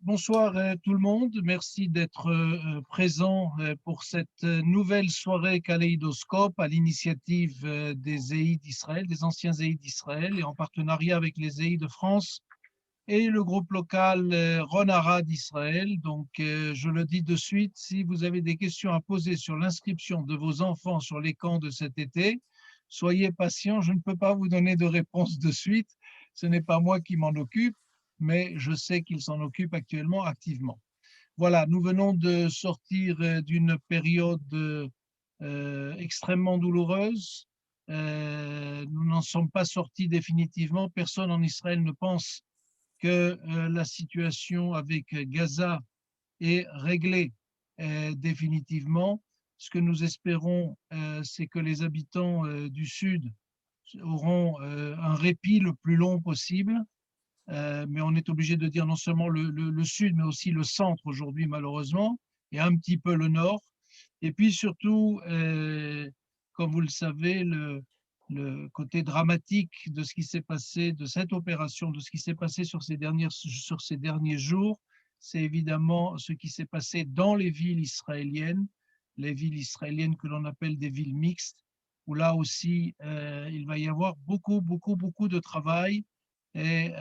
Bonsoir tout le monde, merci d'être présent pour cette nouvelle soirée Kaléidoscope à l'initiative des Zéhi d'Israël, des anciens Zéhi d'Israël et en partenariat avec les Zéhi de France et le groupe local Ronara d'Israël. Donc je le dis de suite, si vous avez des questions à poser sur l'inscription de vos enfants sur les camps de cet été, soyez patients, je ne peux pas vous donner de réponse de suite, ce n'est pas moi qui m'en occupe, mais je sais qu'ils s'en occupent actuellement activement. Voilà, nous venons de sortir d'une période extrêmement douloureuse. Nous n'en sommes pas sortis définitivement. Personne en Israël ne pense que la situation avec Gaza est réglée définitivement. Ce que nous espérons, c'est que les habitants du Sud auront un répit le plus long possible. Mais on est obligé de dire non seulement le Sud, mais aussi le centre aujourd'hui, malheureusement, et un petit peu le Nord. Et puis surtout, comme vous le savez, le côté dramatique de ce qui s'est passé, de cette opération, de ce qui s'est passé sur ces derniers jours, c'est évidemment ce qui s'est passé dans les villes israéliennes que l'on appelle des villes mixtes, où là aussi, il va y avoir beaucoup de travail et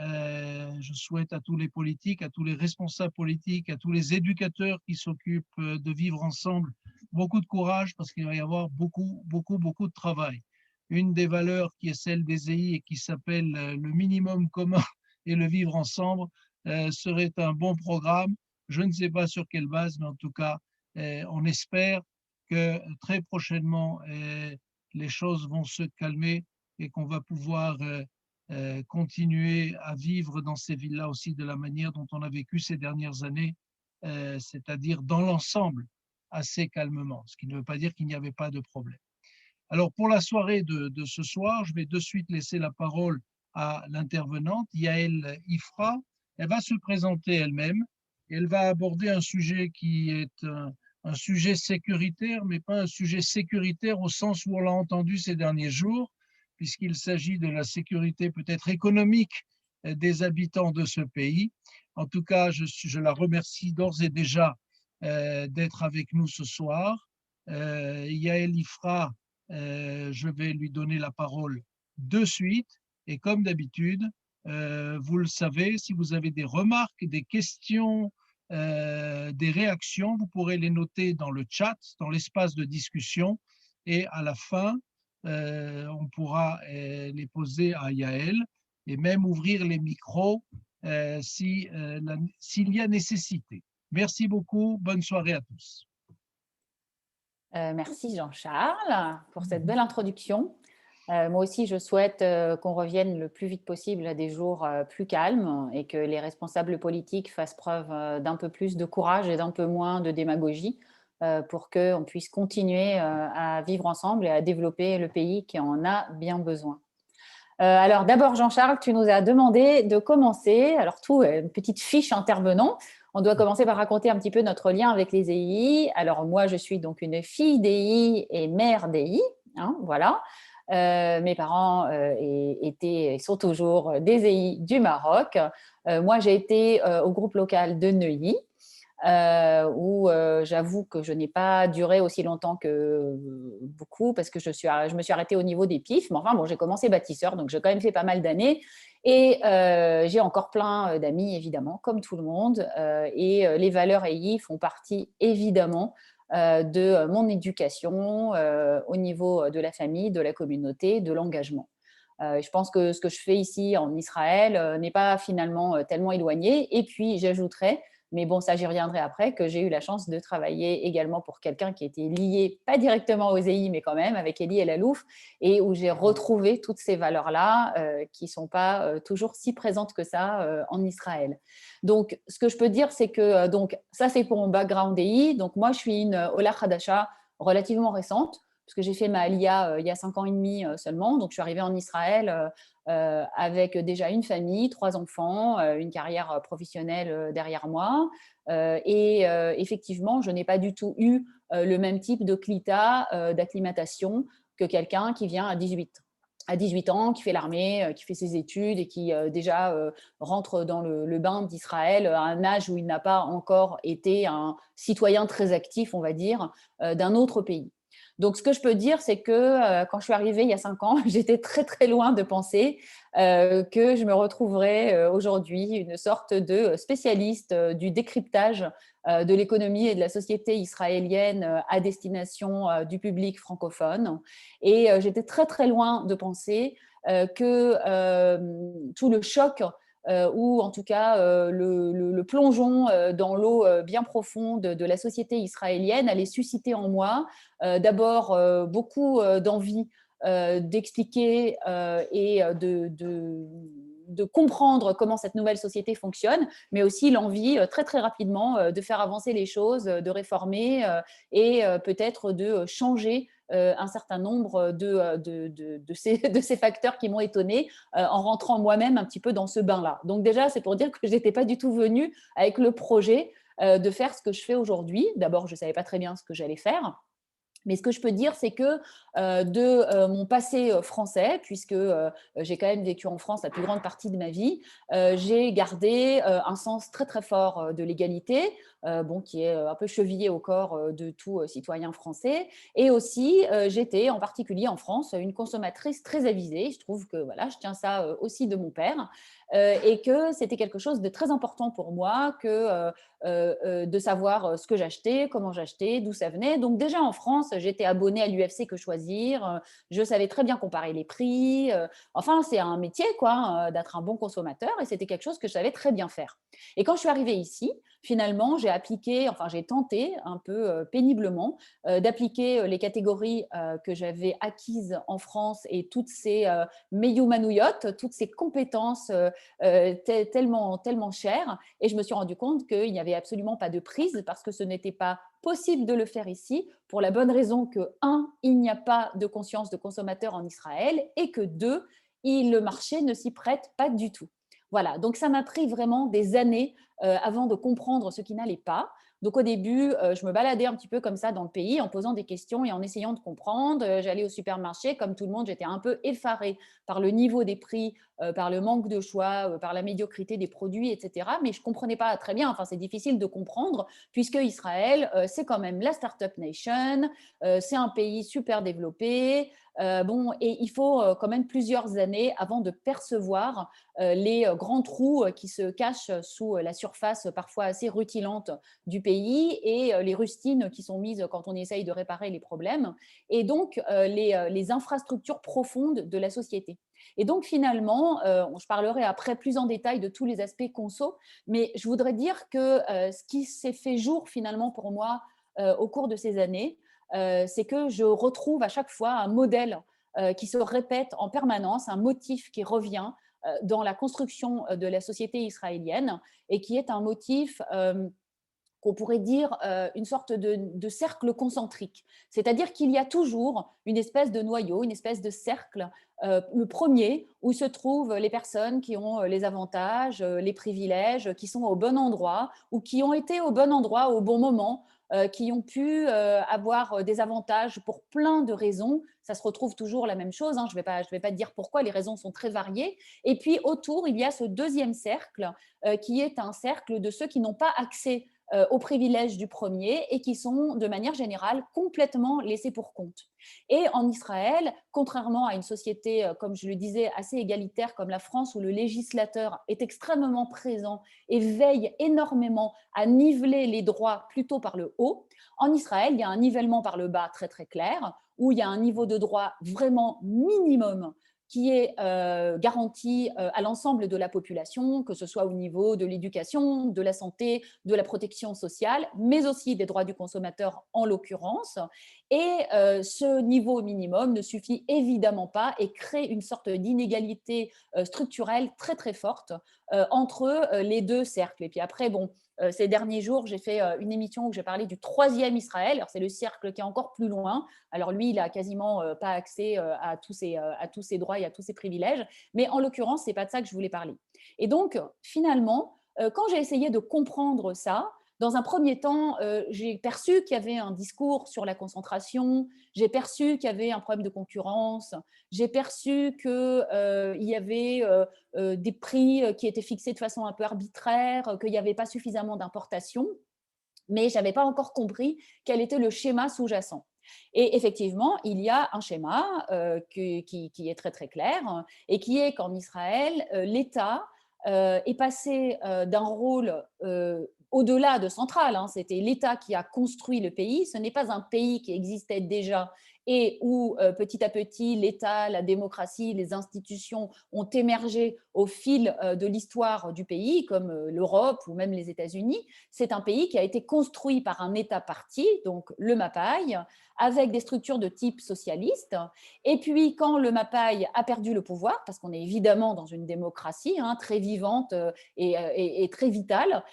je souhaite à tous les politiques, à tous les responsables politiques, à tous les éducateurs qui s'occupent de vivre ensemble, beaucoup de courage parce qu'il va y avoir beaucoup de travail. Une des valeurs qui est celle des EI et qui s'appelle le minimum commun et le vivre ensemble serait un bon programme. Je ne sais pas sur quelle base, mais en tout cas, on espère que très prochainement, les choses vont se calmer et qu'on va pouvoir continuer à vivre dans ces villes-là aussi de la manière dont on a vécu ces dernières années, c'est-à-dire dans l'ensemble, assez calmement, ce qui ne veut pas dire qu'il n'y avait pas de problème. Alors pour la soirée de ce soir, je vais de suite laisser la parole à l'intervenante, Yael Ifra. Elle va se présenter elle-même et elle va aborder un sujet qui est un sujet sécuritaire, mais pas un sujet sécuritaire au sens où on l'a entendu ces derniers jours, puisqu'il s'agit de la sécurité peut-être économique des habitants de ce pays. En tout cas, je la remercie d'ores et déjà d'être avec nous ce soir. Yael Ifra, je vais lui donner la parole de suite. Et comme d'habitude, vous le savez, si vous avez des remarques, des questions, des réactions, vous pourrez les noter dans le chat, dans l'espace de discussion. Et à la fin, on pourra les poser à Yael et même ouvrir les micros s'il y a nécessité. Merci beaucoup. Bonne soirée à tous. Merci Jean-Charles pour cette belle introduction. Moi aussi, je souhaite qu'on revienne le plus vite possible à des jours plus calmes et que les responsables politiques fassent preuve d'un peu plus de courage et d'un peu moins de démagogie pour qu'on puisse continuer à vivre ensemble et à développer le pays qui en a bien besoin. Alors d'abord, Jean-Charles, tu nous as demandé de commencer. Alors tout, une petite fiche intervenant. On doit commencer par raconter un petit peu notre lien avec les EI. Alors moi, je suis donc une fille d'EI et mère d'EI. Hein, voilà. Mes parents étaient et sont toujours des EI du Maroc. Moi, j'ai été au groupe local de Neuilly. Où j'avoue que je n'ai pas duré aussi longtemps que beaucoup parce que je me suis arrêtée au niveau des pifs. Mais enfin, bon, j'ai commencé bâtisseur, donc j'ai quand même fait pas mal d'années. Et j'ai encore plein d'amis, évidemment, comme tout le monde. Et les valeurs EI font partie, évidemment, de mon éducation au niveau de la famille, de la communauté, de l'engagement. Je pense que ce que je fais ici en Israël n'est pas finalement tellement éloigné. Et puis, j'ajouterais, mais bon, ça, j'y reviendrai après, que j'ai eu la chance de travailler également pour quelqu'un qui était lié, pas directement aux EI, mais quand même, avec Elie El Alouf, et où j'ai retrouvé toutes ces valeurs-là qui ne sont pas toujours si présentes que ça en Israël. Donc, ce que je peux dire, c'est que donc, ça, c'est pour mon background EI. Donc, moi, je suis une Ola Hadasha relativement récente, parce que j'ai fait ma Aliyah il y a 5 ans et demi seulement. Donc, je suis arrivée en Israël avec déjà une famille, 3 enfants, une carrière professionnelle derrière moi. Et effectivement, je n'ai pas du tout eu le même type de clitat d'acclimatation que quelqu'un qui vient à 18. à 18 ans, qui fait l'armée, qui fait ses études et qui déjà rentre dans le bain d'Israël à un âge où il n'a pas encore été un citoyen très actif, on va dire, d'un autre pays. Donc, ce que je peux dire, c'est que quand je suis arrivée il y a 5 ans, j'étais très très loin de penser que je me retrouverais aujourd'hui une sorte de spécialiste du décryptage de l'économie et de la société israélienne à destination du public francophone. Et j'étais très très loin de penser que tout le choc ou en tout cas le plongeon dans l'eau bien profonde de la société israélienne allait susciter en moi d'abord beaucoup d'envie d'expliquer et de comprendre comment cette nouvelle société fonctionne, mais aussi l'envie très très rapidement de faire avancer les choses, de réformer et peut-être de changer un certain nombre de ces facteurs qui m'ont étonnée en rentrant moi-même un petit peu dans ce bain-là. Donc déjà, c'est pour dire que je n'étais pas du tout venue avec le projet de faire ce que je fais aujourd'hui. D'abord, je ne savais pas très bien ce que j'allais faire. Mais ce que je peux dire, c'est que de mon passé français, puisque j'ai quand même vécu en France la plus grande partie de ma vie, j'ai gardé un sens très très fort de l'égalité, bon, qui est un peu chevillé au corps de tout citoyen français. Et aussi, j'étais en particulier en France une consommatrice très avisée. Je trouve que voilà, je tiens ça aussi de mon père et que c'était quelque chose de très important pour moi que de savoir ce que j'achetais, comment j'achetais, d'où ça venait. Donc déjà en France, j'étais abonnée à l'UFC Que Choisir, je savais très bien comparer les prix. Enfin, c'est un métier quoi, d'être un bon consommateur et c'était quelque chose que je savais très bien faire. Et quand je suis arrivée ici, finalement, j'ai appliqué, enfin j'ai tenté un peu péniblement d'appliquer les catégories que j'avais acquises en France et toutes ces meyoumanouillottes, toutes ces compétences tellement, tellement chères. Et je me suis rendu compte qu'il n'y avait absolument pas de prise parce que ce n'était pas possible de le faire ici pour la bonne raison que, un, il n'y a pas de conscience de consommateur en Israël et que, deux, le marché ne s'y prête pas du tout. Voilà, donc ça m'a pris vraiment des années avant de comprendre ce qui n'allait pas. Donc au début, je me baladais un petit peu comme ça dans le pays en posant des questions et en essayant de comprendre. J'allais au supermarché, comme tout le monde, j'étais un peu effarée par le niveau des prix, par le manque de choix, par la médiocrité des produits, etc. Mais je ne comprenais pas très bien, enfin c'est difficile de comprendre, puisque Israël, c'est quand même la Startup Nation, c'est un pays super développé, bon, et il faut quand même plusieurs années avant de percevoir les grands trous qui se cachent sous la surface parfois assez rutilante du pays et les rustines qui sont mises quand on essaye de réparer les problèmes, et donc les infrastructures profondes de la société. Et donc finalement, je parlerai après plus en détail de tous les aspects conso, mais je voudrais dire que ce qui s'est fait jour finalement pour moi au cours de ces années, c'est que je retrouve à chaque fois un modèle qui se répète en permanence, un motif qui revient dans la construction de la société israélienne et qui est un motif qu'on pourrait dire une sorte de cercle concentrique. C'est-à-dire qu'il y a toujours une espèce de noyau, une espèce de cercle, le premier, où se trouvent les personnes qui ont les avantages, les privilèges, qui sont au bon endroit ou qui ont été au bon endroit au bon moment, qui ont pu avoir des avantages pour plein de raisons. Ça se retrouve toujours la même chose, hein, je ne vais pas dire pourquoi, les raisons sont très variées. Et puis autour, il y a ce deuxième cercle qui est un cercle de ceux qui n'ont pas accès aux privilèges du premier et qui sont de manière générale complètement laissés pour compte. Et en Israël, contrairement à une société, comme je le disais, assez égalitaire comme la France, où le législateur est extrêmement présent et veille énormément à niveler les droits plutôt par le haut, en Israël, il y a un nivellement par le bas très très clair, où il y a un niveau de droit vraiment minimum qui est garantie à l'ensemble de la population, que ce soit au niveau de l'éducation, de la santé, de la protection sociale, mais aussi des droits du consommateur en l'occurrence. Et ce niveau minimum ne suffit évidemment pas et crée une sorte d'inégalité structurelle très très forte entre les deux cercles. Et puis après, bon, ces derniers jours, j'ai fait une émission où j'ai parlé du troisième Israël. Alors, c'est le cercle qui est encore plus loin. Alors, lui, il n'a quasiment pas accès à tous ces droits et à tous ces privilèges. Mais en l'occurrence, ce n'est pas de ça que je voulais parler. Et donc, finalement, quand j'ai essayé de comprendre ça, Dans un premier temps, j'ai perçu qu'il y avait un discours sur la concentration, j'ai perçu qu'il y avait un problème de concurrence, j'ai perçu qu'il y avait des prix qui étaient fixés de façon un peu arbitraire, qu'il n'y avait pas suffisamment d'importations, mais je n'avais pas encore compris quel était le schéma sous-jacent. Et effectivement, il y a un schéma qui est très très clair et qui est qu'en Israël, l'État est passé d'un rôle au-delà de central. Hein, c'était l'État qui a construit le pays. Ce n'est pas un pays qui existait déjà et où petit à petit l'État, la démocratie, les institutions ont émergé au fil de l'histoire du pays, comme l'Europe ou même les États-Unis. C'est un pays qui a été construit par un État-parti, donc le MAPAI, avec des structures de type socialiste. Et puis, quand le MAPAI a perdu le pouvoir, parce qu'on est évidemment dans une démocratie hein, très vivante et très vitale,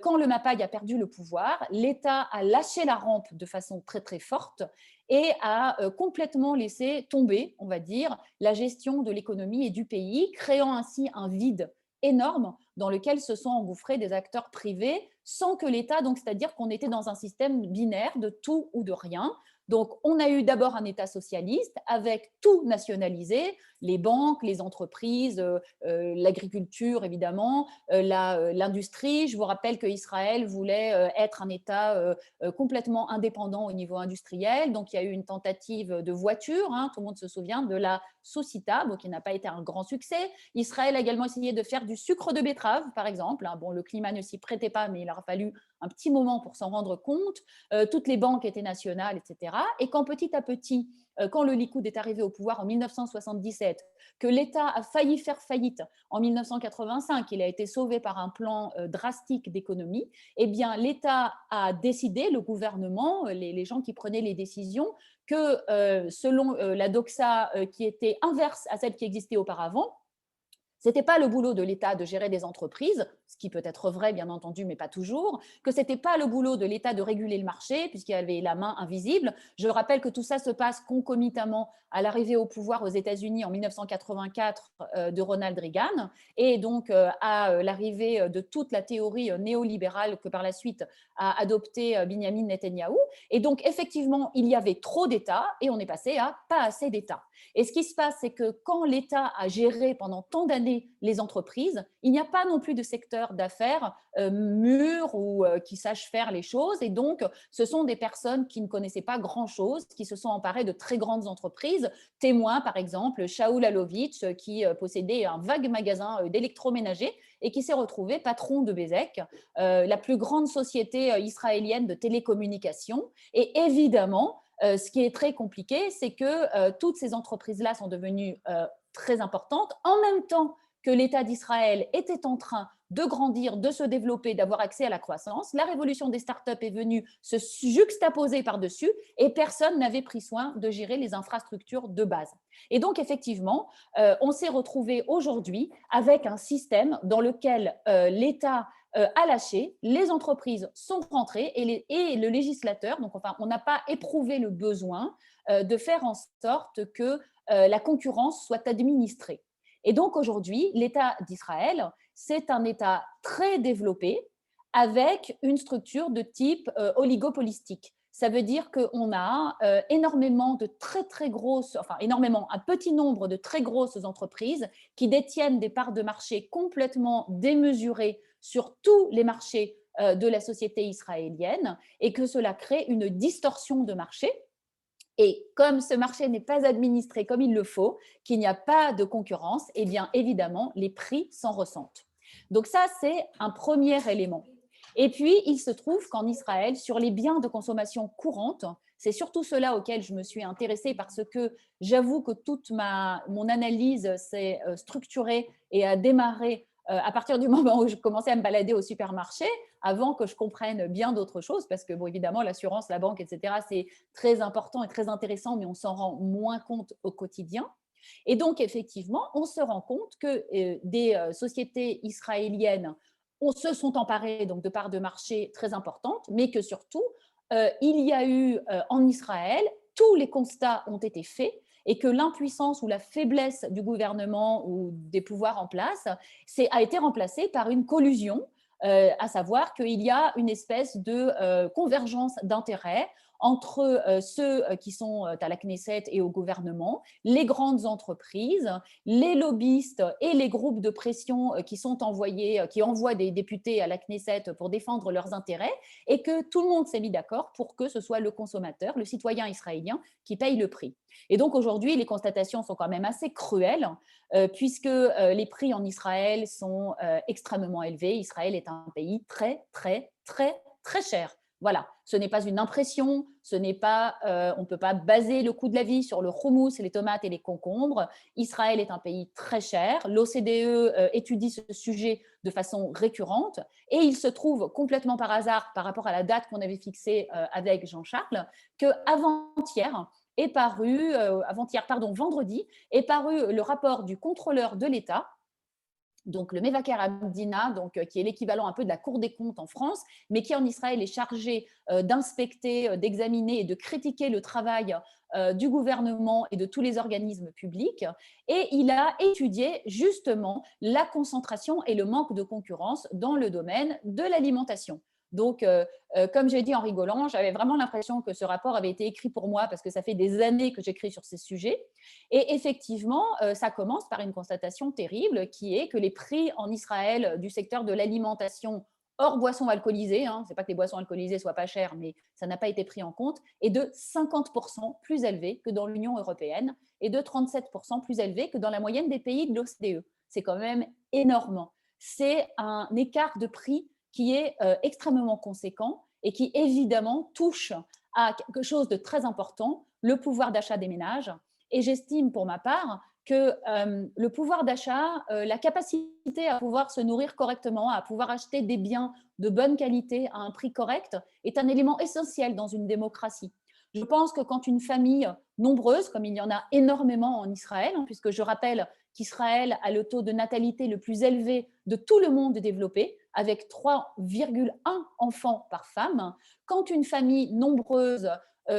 quand le MAPAI a perdu le pouvoir, l'État a lâché la rampe de façon très très forte et a complètement laissé tomber, on va dire, la gestion de l'économie et du pays, créant ainsi un vide énorme dans lequel se sont engouffrés des acteurs privés sans que l'État, donc c'est-à-dire qu'on était dans un système binaire de tout ou de rien. Donc, on a eu d'abord un État socialiste avec tout nationalisé, les banques, les entreprises, l'agriculture évidemment, l'industrie. Je vous rappelle qu'Israël voulait être un État complètement indépendant au niveau industriel. Donc, il y a eu une tentative de voiture, hein, tout le monde se souvient, de la Soucita, bon, qui n'a pas été un grand succès. Israël a également essayé de faire du sucre de betterave, par exemple. Hein. Bon, le climat ne s'y prêtait pas, mais il aura fallu un petit moment pour s'en rendre compte. Toutes les banques étaient nationales, etc. Et quand petit à petit, quand le Likoud est arrivé au pouvoir en 1977, que l'État a failli faire faillite en 1985, il a été sauvé par un plan drastique d'économie, eh bien l'État a décidé, le gouvernement, les gens qui prenaient les décisions, que selon la doxa qui était inverse à celle qui existait auparavant, ce n'était pas le boulot de l'État de gérer des entreprises, ce qui peut être vrai, bien entendu, mais pas toujours, que ce n'était pas le boulot de l'État de réguler le marché, puisqu'il y avait la main invisible. Je rappelle que tout ça se passe concomitamment à l'arrivée au pouvoir aux États-Unis en 1984 de Ronald Reagan, et donc à l'arrivée de toute la théorie néolibérale que par la suite a adopté Benjamin Netanyahou. Et donc, effectivement, il y avait trop d'État, et on est passé à pas assez d'État. Et ce qui se passe, c'est que quand l'État a géré pendant tant d'années les entreprises, il n'y a pas non plus de secteur d'affaires mûr ou qui sache faire les choses. Et donc, ce sont des personnes qui ne connaissaient pas grand-chose, qui se sont emparées de très grandes entreprises. Témoin, par exemple, Shaul Alovitch, qui possédait un vague magasin d'électroménager et qui s'est retrouvé patron de Bezek, la plus grande société israélienne de télécommunications. Et évidemment, ce qui est très compliqué, c'est que toutes ces entreprises-là sont devenues très importantes en même temps que l'État d'Israël était en train de grandir, de se développer, d'avoir accès à la croissance. La révolution des startups est venue se juxtaposer par-dessus et personne n'avait pris soin de gérer les infrastructures de base. Et donc, effectivement, on s'est retrouvé aujourd'hui avec un système dans lequel l'État a lâché, les entreprises sont rentrées et le législateur, donc enfin, on n'a pas éprouvé le besoin de faire en sorte que la concurrence soit administrée. Et donc aujourd'hui, l'État d'Israël, c'est un État très développé avec une structure de type oligopolistique. Ça veut dire qu'on a énormément de très très grosses, enfin énormément, un petit nombre de très grosses entreprises qui détiennent des parts de marché complètement démesurées sur tous les marchés de la société israélienne et que cela crée une distorsion de marché. Et comme ce marché n'est pas administré comme il le faut, qu'il n'y a pas de concurrence, eh bien évidemment, les prix s'en ressentent. Donc ça, c'est un premier élément. Et puis, il se trouve qu'en Israël, sur les biens de consommation courante, c'est surtout cela auquel je me suis intéressée parce que j'avoue que toute mon analyse s'est structurée et a démarré à partir du moment où je commençais à me balader au supermarché, avant que je comprenne bien d'autres choses, parce que, bon, évidemment, l'assurance, la banque, etc., c'est très important et très intéressant, mais on s'en rend moins compte au quotidien. Et donc, effectivement, on se rend compte que des sociétés israéliennes se sont emparées donc, de parts de marché très importantes, mais que surtout, il y a eu en Israël, tous les constats ont été faits et que l'impuissance ou la faiblesse du gouvernement ou des pouvoirs en place a été remplacée par une collusion à savoir qu'il y a une espèce de convergence d'intérêts entre ceux qui sont à la Knesset et au gouvernement, les grandes entreprises, les lobbyistes et les groupes de pression qui sont envoyés, qui envoient des députés à la Knesset pour défendre leurs intérêts, et que tout le monde s'est mis d'accord pour que ce soit le consommateur, le citoyen israélien, qui paye le prix. Et donc aujourd'hui, les constatations sont quand même assez cruelles, puisque les prix en Israël sont extrêmement élevés. Israël est un pays très, très, très, très cher. Voilà, ce n'est pas une impression, on ne peut pas baser le coût de la vie sur le houmous, les tomates et les concombres. Israël est un pays très cher. L'OCDE étudie ce sujet de façon récurrente et il se trouve complètement par hasard, par rapport à la date qu'on avait fixée avec Jean-Charles, qu'avant-hier est paru, vendredi, est paru le rapport du contrôleur de l'État, donc le Mevaker Amdina, qui est l'équivalent un peu de la Cour des comptes en France, mais qui en Israël est chargé d'inspecter, d'examiner et de critiquer le travail du gouvernement et de tous les organismes publics. Et il a étudié justement la concentration et le manque de concurrence dans le domaine de l'alimentation. Donc, comme j'ai dit en rigolant, j'avais vraiment l'impression que ce rapport avait été écrit pour moi parce que ça fait des années que j'écris sur ces sujets. Et effectivement, ça commence par une constatation terrible qui est que les prix en Israël du secteur de l'alimentation hors boissons alcoolisées, hein, c'est pas que les boissons alcoolisées soient pas chères, mais ça n'a pas été pris en compte, est de 50% plus élevé que dans l'Union européenne et de 37% plus élevé que dans la moyenne des pays de l'OCDE. C'est quand même énorme. C'est un écart de prix qui est extrêmement conséquent et qui évidemment touche à quelque chose de très important, le pouvoir d'achat des ménages. Et j'estime pour ma part que le pouvoir d'achat, la capacité à pouvoir se nourrir correctement, à pouvoir acheter des biens de bonne qualité à un prix correct, est un élément essentiel dans une démocratie. Je pense que quand une famille nombreuse, comme il y en a énormément en Israël, puisque je rappelle qu'Israël a le taux de natalité le plus élevé de tout le monde développé, avec 3,1 enfants par femme, quand une famille nombreuse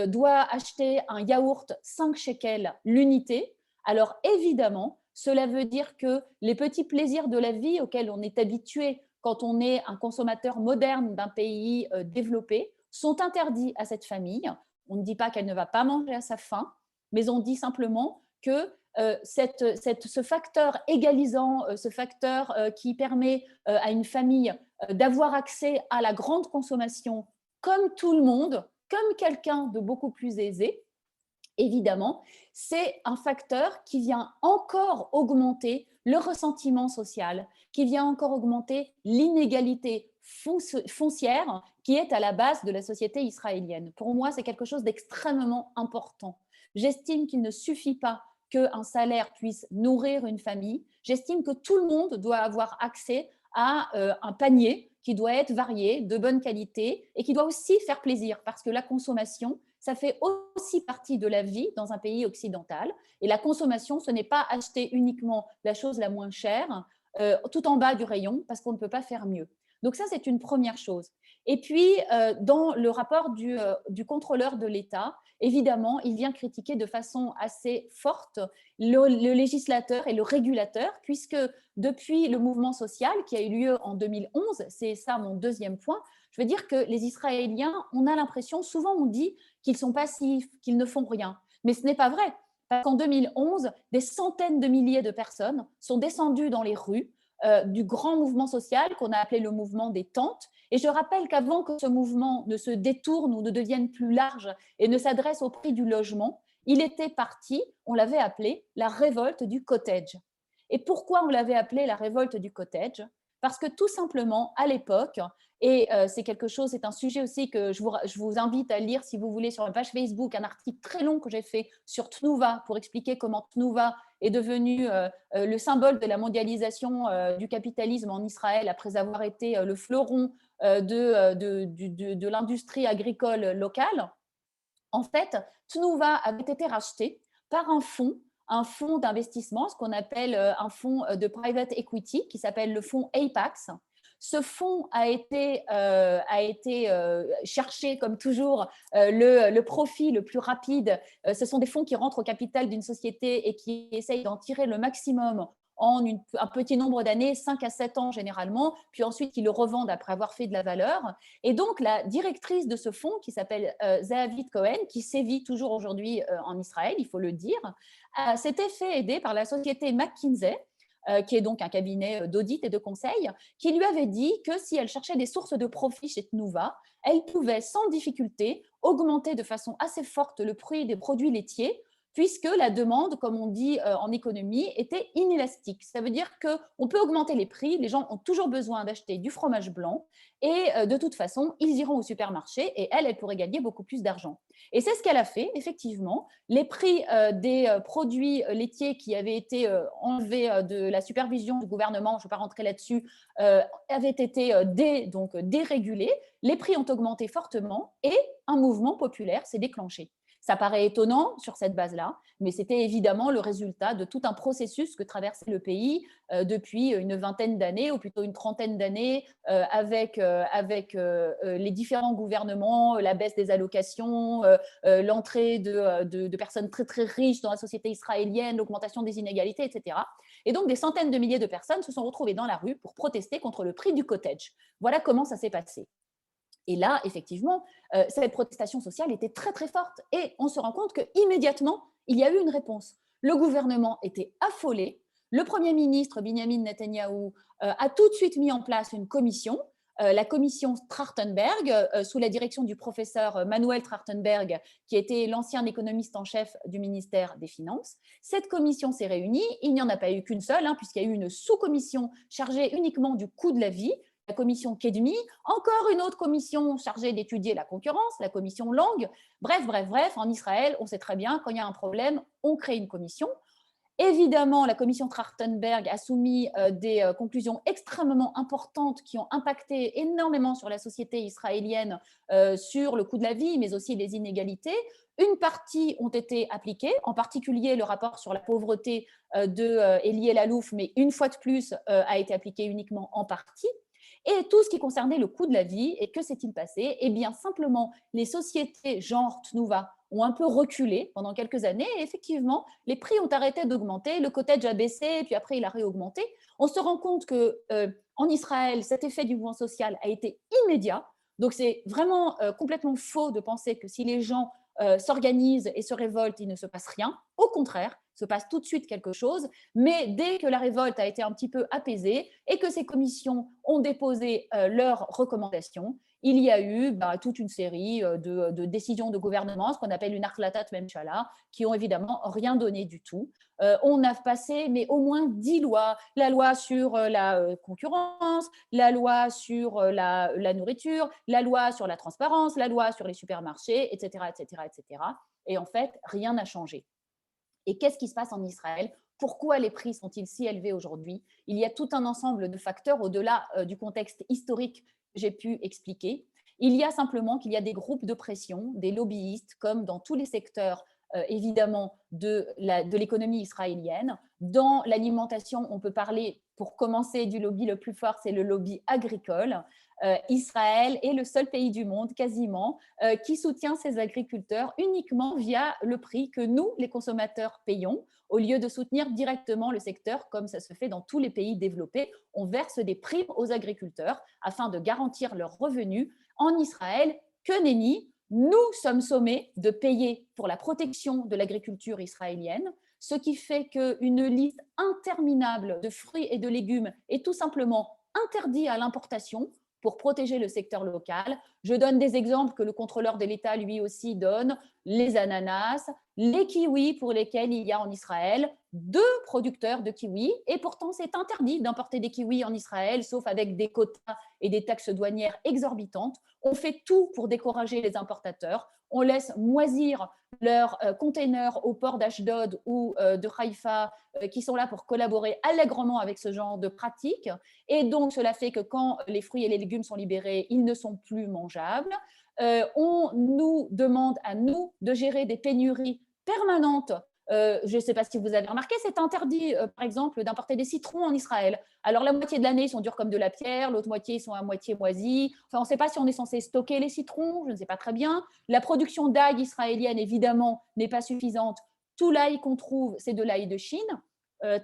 doit acheter un yaourt 5 shekels l'unité, alors évidemment, cela veut dire que les petits plaisirs de la vie auxquels on est habitué quand on est un consommateur moderne d'un pays développé sont interdits à cette famille. On ne dit pas qu'elle ne va pas manger à sa faim, mais on dit simplement que ce facteur égalisant, ce facteur qui permet à une famille d'avoir accès à la grande consommation comme tout le monde, comme quelqu'un de beaucoup plus aisé, évidemment, c'est un facteur qui vient encore augmenter le ressentiment social, qui vient encore augmenter l'inégalité foncière qui est à la base de la société israélienne. Pour moi, c'est quelque chose d'extrêmement important. J'estime qu'il ne suffit pas qu'un salaire puisse nourrir une famille. J'estime que tout le monde doit avoir accès à un panier qui doit être varié, de bonne qualité et qui doit aussi faire plaisir parce que la consommation, ça fait aussi partie de la vie dans un pays occidental. Et la consommation, ce n'est pas acheter uniquement la chose la moins chère tout en bas du rayon parce qu'on ne peut pas faire mieux. Donc ça, c'est une première chose. Et puis, dans le rapport du contrôleur de l'État, évidemment, il vient critiquer de façon assez forte le législateur et le régulateur, puisque depuis le mouvement social qui a eu lieu en 2011, c'est ça mon deuxième point, je veux dire que les Israéliens, on a l'impression, souvent on dit qu'ils sont passifs, qu'ils ne font rien. Mais ce n'est pas vrai. Parce qu'en 2011, des centaines de milliers de personnes sont descendues dans les rues du grand mouvement social qu'on a appelé le mouvement des tentes. Et je rappelle qu'avant que ce mouvement ne se détourne ou ne devienne plus large et ne s'adresse au prix du logement, il était parti, on l'avait appelé la révolte du cottage. Et pourquoi on l'avait appelé la révolte du cottage? Parce que tout simplement, à l'époque, et c'est quelque chose, c'est un sujet aussi que je vous invite à lire si vous voulez sur ma page Facebook, un article très long que j'ai fait sur Tnuva pour expliquer comment Tnuva est devenu le symbole de la mondialisation du capitalisme en Israël après avoir été le fleuron de l'industrie agricole locale. En fait, Tnuva avait été racheté par un fonds d'investissement, ce qu'on appelle un fonds de private equity, qui s'appelle le fonds Apax. Ce fonds a été cherché, comme toujours, le profit le plus rapide. Ce sont des fonds qui rentrent au capital d'une société et qui essayent d'en tirer le maximum un petit nombre d'années, 5 à 7 ans généralement, puis ensuite qu'ils le revendent après avoir fait de la valeur. Et donc, la directrice de ce fonds, qui s'appelle Zahavit Cohen, qui sévit toujours aujourd'hui en Israël, il faut le dire, s'était fait aider par la société McKinsey, qui est donc un cabinet d'audit et de conseil, qui lui avait dit que si elle cherchait des sources de profit chez Tnuva, elle pouvait sans difficulté augmenter de façon assez forte le prix des produits laitiers, puisque la demande, comme on dit en économie, était inélastique. Ça veut dire qu'on peut augmenter les prix, les gens ont toujours besoin d'acheter du fromage blanc, et de toute façon, ils iront au supermarché et elle pourrait gagner beaucoup plus d'argent. Et c'est ce qu'elle a fait, effectivement. Les prix des produits laitiers qui avaient été enlevés de la supervision du gouvernement, je ne vais pas rentrer là-dessus, avaient été donc dérégulés. Les prix ont augmenté fortement et un mouvement populaire s'est déclenché. Ça paraît étonnant sur cette base-là, mais c'était évidemment le résultat de tout un processus que traversait le pays depuis une vingtaine d'années, ou plutôt une trentaine d'années, avec les différents gouvernements, la baisse des allocations, l'entrée de personnes très très riches dans la société israélienne, l'augmentation des inégalités, etc. Et donc des centaines de milliers de personnes se sont retrouvées dans la rue pour protester contre le prix du cottage. Voilà comment ça s'est passé. Et là, effectivement, cette protestation sociale était très, très forte. Et on se rend compte qu'immédiatement, il y a eu une réponse. Le gouvernement était affolé. Le Premier ministre, Benjamin Netanyahou, a tout de suite mis en place une commission, la commission Trachtenberg, sous la direction du professeur Manuel Trachtenberg, qui était l'ancien économiste en chef du ministère des Finances. Cette commission s'est réunie. Il n'y en a pas eu qu'une seule, puisqu'il y a eu une sous-commission chargée uniquement du coût de la vie, la commission KEDMI, encore une autre commission chargée d'étudier la concurrence, la commission langue. Bref, en Israël, on sait très bien, quand il y a un problème, on crée une commission. Évidemment, la commission Trachtenberg a soumis des conclusions extrêmement importantes qui ont impacté énormément sur la société israélienne, sur le coût de la vie, mais aussi les inégalités. Une partie ont été appliquées, en particulier le rapport sur la pauvreté de Eli Elalouf, mais une fois de plus a été appliqué uniquement en partie. Et tout ce qui concernait le coût de la vie, et que s'est-il passé? Eh bien, simplement, les sociétés genre Tnuva ont un peu reculé pendant quelques années, et effectivement, les prix ont arrêté d'augmenter, le cottage a baissé, puis après, il a réaugmenté. On se rend compte qu'en Israël, cet effet du mouvement social a été immédiat, donc c'est vraiment complètement faux de penser que si les gens s'organisent et se révoltent, il ne se passe rien. Au contraire, se passe tout de suite quelque chose, mais dès que la révolte a été un petit peu apaisée et que ces commissions ont déposé leurs recommandations, il y a eu toute une série de décisions de gouvernement, ce qu'on appelle une Achlatat Memshala, qui ont évidemment rien donné du tout. On a passé mais au moins 10 lois, la loi sur la concurrence, la loi sur la nourriture, la loi sur la transparence, la loi sur les supermarchés, etc., etc., etc. Et en fait, rien n'a changé. Et qu'est-ce qui se passe en Israël? Pourquoi les prix sont-ils si élevés aujourd'hui? Il y a tout un ensemble de facteurs au-delà du contexte historique que j'ai pu expliquer. Il y a simplement qu'il y a des groupes de pression, des lobbyistes, comme dans tous les secteurs évidemment de l'économie israélienne. Dans l'alimentation, on peut parler, pour commencer, du lobby le plus fort, c'est le lobby agricole. Israël est le seul pays du monde, quasiment, qui soutient ses agriculteurs uniquement via le prix que nous, les consommateurs, payons. Au lieu de soutenir directement le secteur, comme ça se fait dans tous les pays développés, on verse des primes aux agriculteurs afin de garantir leurs revenus. En Israël, que nenni, nous sommes sommés de payer pour la protection de l'agriculture israélienne, ce qui fait qu'une liste interminable de fruits et de légumes est tout simplement interdite à l'importation pour protéger le secteur local. Je donne des exemples que le contrôleur de l'État lui aussi donne: les ananas, les kiwis, pour lesquels il y a en Israël 2 producteurs de kiwis, et pourtant c'est interdit d'importer des kiwis en Israël, sauf avec des quotas et des taxes douanières exorbitantes. On fait tout pour décourager les importateurs. On laisse moisir leurs containers au port d'Ashdod ou de Haïfa, qui sont là pour collaborer allègrement avec ce genre de pratiques. Et donc, cela fait que quand les fruits et les légumes sont libérés, ils ne sont plus mangeables. On nous demande à nous de gérer des pénuries permanentes. Je ne sais pas si vous avez remarqué, c'est interdit, par exemple, d'importer des citrons en Israël. Alors, la moitié de l'année, ils sont durs comme de la pierre, l'autre moitié, ils sont à moitié moisis. Enfin, on ne sait pas si on est censé stocker les citrons, je ne sais pas très bien. La production d'ail israélienne, évidemment, n'est pas suffisante. Tout l'ail qu'on trouve, c'est de l'ail de Chine.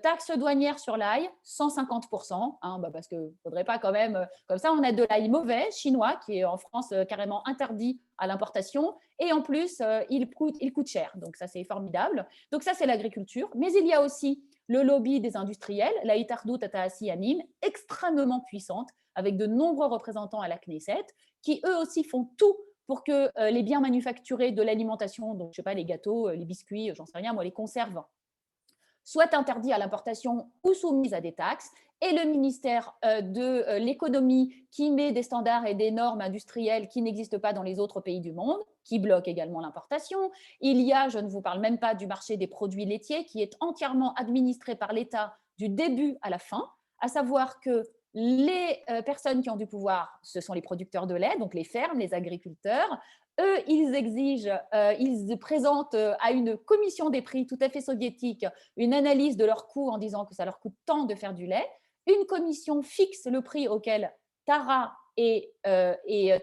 taxe douanière sur l'ail, 150%, hein, parce qu'il ne faudrait pas quand même… comme ça, on a de l'ail mauvais, chinois, qui est en France carrément interdit à l'importation, et en plus, il coûte cher. Donc ça, c'est formidable. Donc ça, c'est l'agriculture. Mais il y a aussi le lobby des industriels, la Itardout Tataassi Anim, extrêmement puissante, avec de nombreux représentants à la Knesset, qui eux aussi font tout pour que les biens manufacturés de l'alimentation, donc je ne sais pas, les gâteaux, les biscuits, j'en sais rien, moi, les conserves, soit interdits à l'importation ou soumis à des taxes, et le ministère de l'économie qui met des standards et des normes industrielles qui n'existent pas dans les autres pays du monde, qui bloquent également l'importation. Il y a, je ne vous parle même pas du marché des produits laitiers, qui est entièrement administré par l'État du début à la fin, à savoir que les personnes qui ont du pouvoir, ce sont les producteurs de lait, donc les fermes, les agriculteurs. Eux, ils exigent, ils présentent à une commission des prix tout à fait soviétique une analyse de leurs coûts en disant que ça leur coûte tant de faire du lait. Une commission fixe le prix auquel Tara et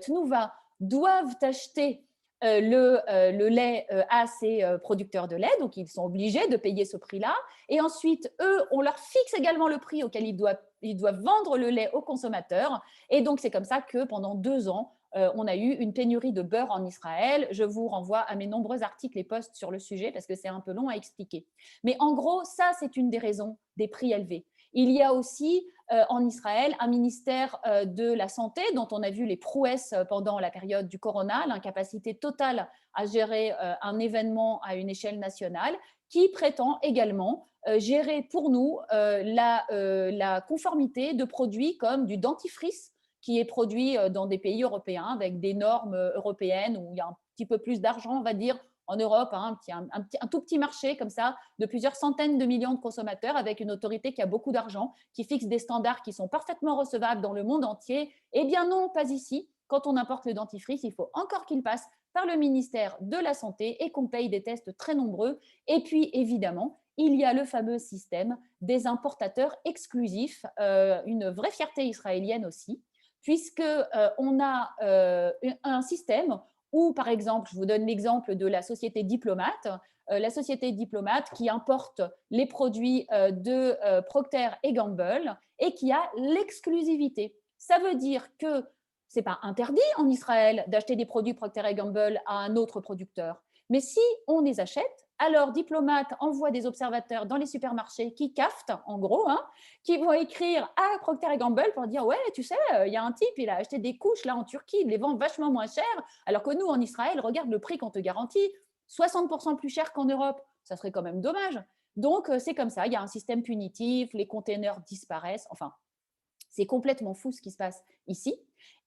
Tnuva doivent acheter le lait à ces producteurs de lait, donc ils sont obligés de payer ce prix-là. Et ensuite, eux, on leur fixe également le prix auquel ils doivent vendre le lait aux consommateurs. Et donc, c'est comme ça que pendant 2 ans, on a eu une pénurie de beurre en Israël. Je vous renvoie à mes nombreux articles et posts sur le sujet parce que c'est un peu long à expliquer. Mais en gros, ça, c'est une des raisons des prix élevés. Il y a aussi en Israël un ministère de la Santé dont on a vu les prouesses pendant la période du corona, l'incapacité totale à gérer un événement à une échelle nationale, qui prétend également gérer pour nous la conformité de produits comme du dentifrice qui est produit dans des pays européens avec des normes européennes où il y a un petit peu plus d'argent, on va dire, en Europe, hein, un tout petit marché comme ça de plusieurs centaines de millions de consommateurs avec une autorité qui a beaucoup d'argent, qui fixe des standards qui sont parfaitement recevables dans le monde entier. Eh bien non, pas ici. Quand on importe le dentifrice, il faut encore qu'il passe par le ministère de la Santé et qu'on paye des tests très nombreux. Et puis, évidemment, il y a le fameux système des importateurs exclusifs, une vraie fierté israélienne aussi, puisqu'on a un système où, par exemple, je vous donne l'exemple de la société Diplomate, la société Diplomate qui importe les produits de Procter et Gamble et qui a l'exclusivité. Ça veut dire que ce n'est pas interdit en Israël d'acheter des produits Procter et Gamble à un autre producteur. Mais si on les achète, alors Diplomate envoie des observateurs dans les supermarchés qui caftent, en gros, hein, qui vont écrire à Procter et Gamble pour dire « Ouais, tu sais, il y a un type, il a acheté des couches là en Turquie, il les vend vachement moins cher, alors que nous, en Israël, regarde le prix qu'on te garantit, 60% plus cher qu'en Europe. Ça serait quand même dommage. » Donc, c'est comme ça, il y a un système punitif, les containers disparaissent, enfin, c'est complètement fou ce qui se passe ici.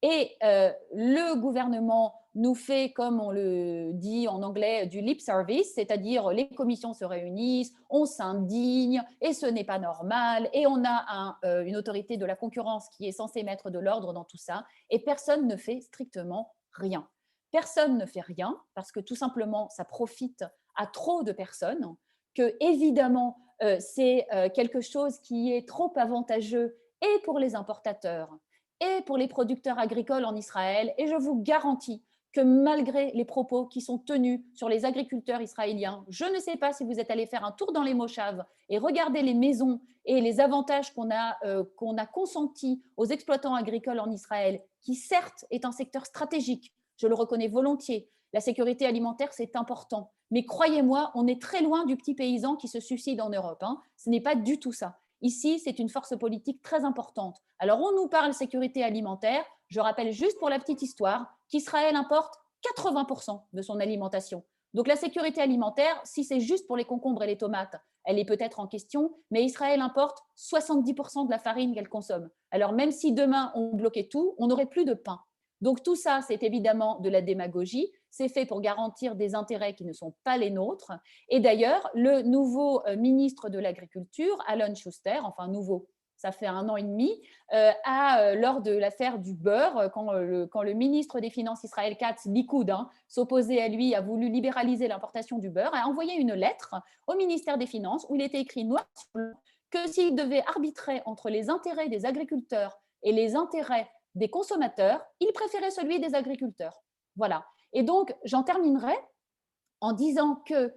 Et le gouvernement nous fait, comme on le dit en anglais, du lip service, c'est-à-dire les commissions se réunissent, on s'indigne et ce n'est pas normal. Et on a une autorité de la concurrence qui est censée mettre de l'ordre dans tout ça et personne ne fait strictement rien. Personne ne fait rien parce que tout simplement, ça profite à trop de personnes, que évidemment, c'est quelque chose qui est trop avantageux et pour les importateurs et pour les producteurs agricoles en Israël. Et je vous garantis que malgré les propos qui sont tenus sur les agriculteurs israéliens, je ne sais pas si vous êtes allé faire un tour dans les mochaves et regarder les maisons et les avantages qu'on a consentis aux exploitants agricoles en Israël, qui certes est un secteur stratégique, je le reconnais volontiers. La sécurité alimentaire, c'est important. Mais croyez-moi, on est très loin du petit paysan qui se suicide en Europe. Hein. Ce n'est pas du tout ça. Ici, c'est une force politique très importante. Alors, on nous parle sécurité alimentaire. Je rappelle juste pour la petite histoire qu'Israël importe 80% de son alimentation. Donc, la sécurité alimentaire, si c'est juste pour les concombres et les tomates, elle est peut-être en question, mais Israël importe 70% de la farine qu'elle consomme. Alors, même si demain on bloquait tout, on n'aurait plus de pain. Donc, tout ça, c'est évidemment de la démagogie. C'est fait pour garantir des intérêts qui ne sont pas les nôtres. Et d'ailleurs, le nouveau ministre de l'Agriculture, Alon Schuster, enfin nouveau, ça fait 1 an et demi, lors de l'affaire du beurre, quand le ministre des Finances Israël Katz, Likoud, s'opposait à lui, a voulu libéraliser l'importation du beurre, a envoyé une lettre au ministère des Finances où il était écrit noir sur blanc que s'il devait arbitrer entre les intérêts des agriculteurs et les intérêts des consommateurs, il préférait celui des agriculteurs. Voilà. Et donc, j'en terminerai en disant que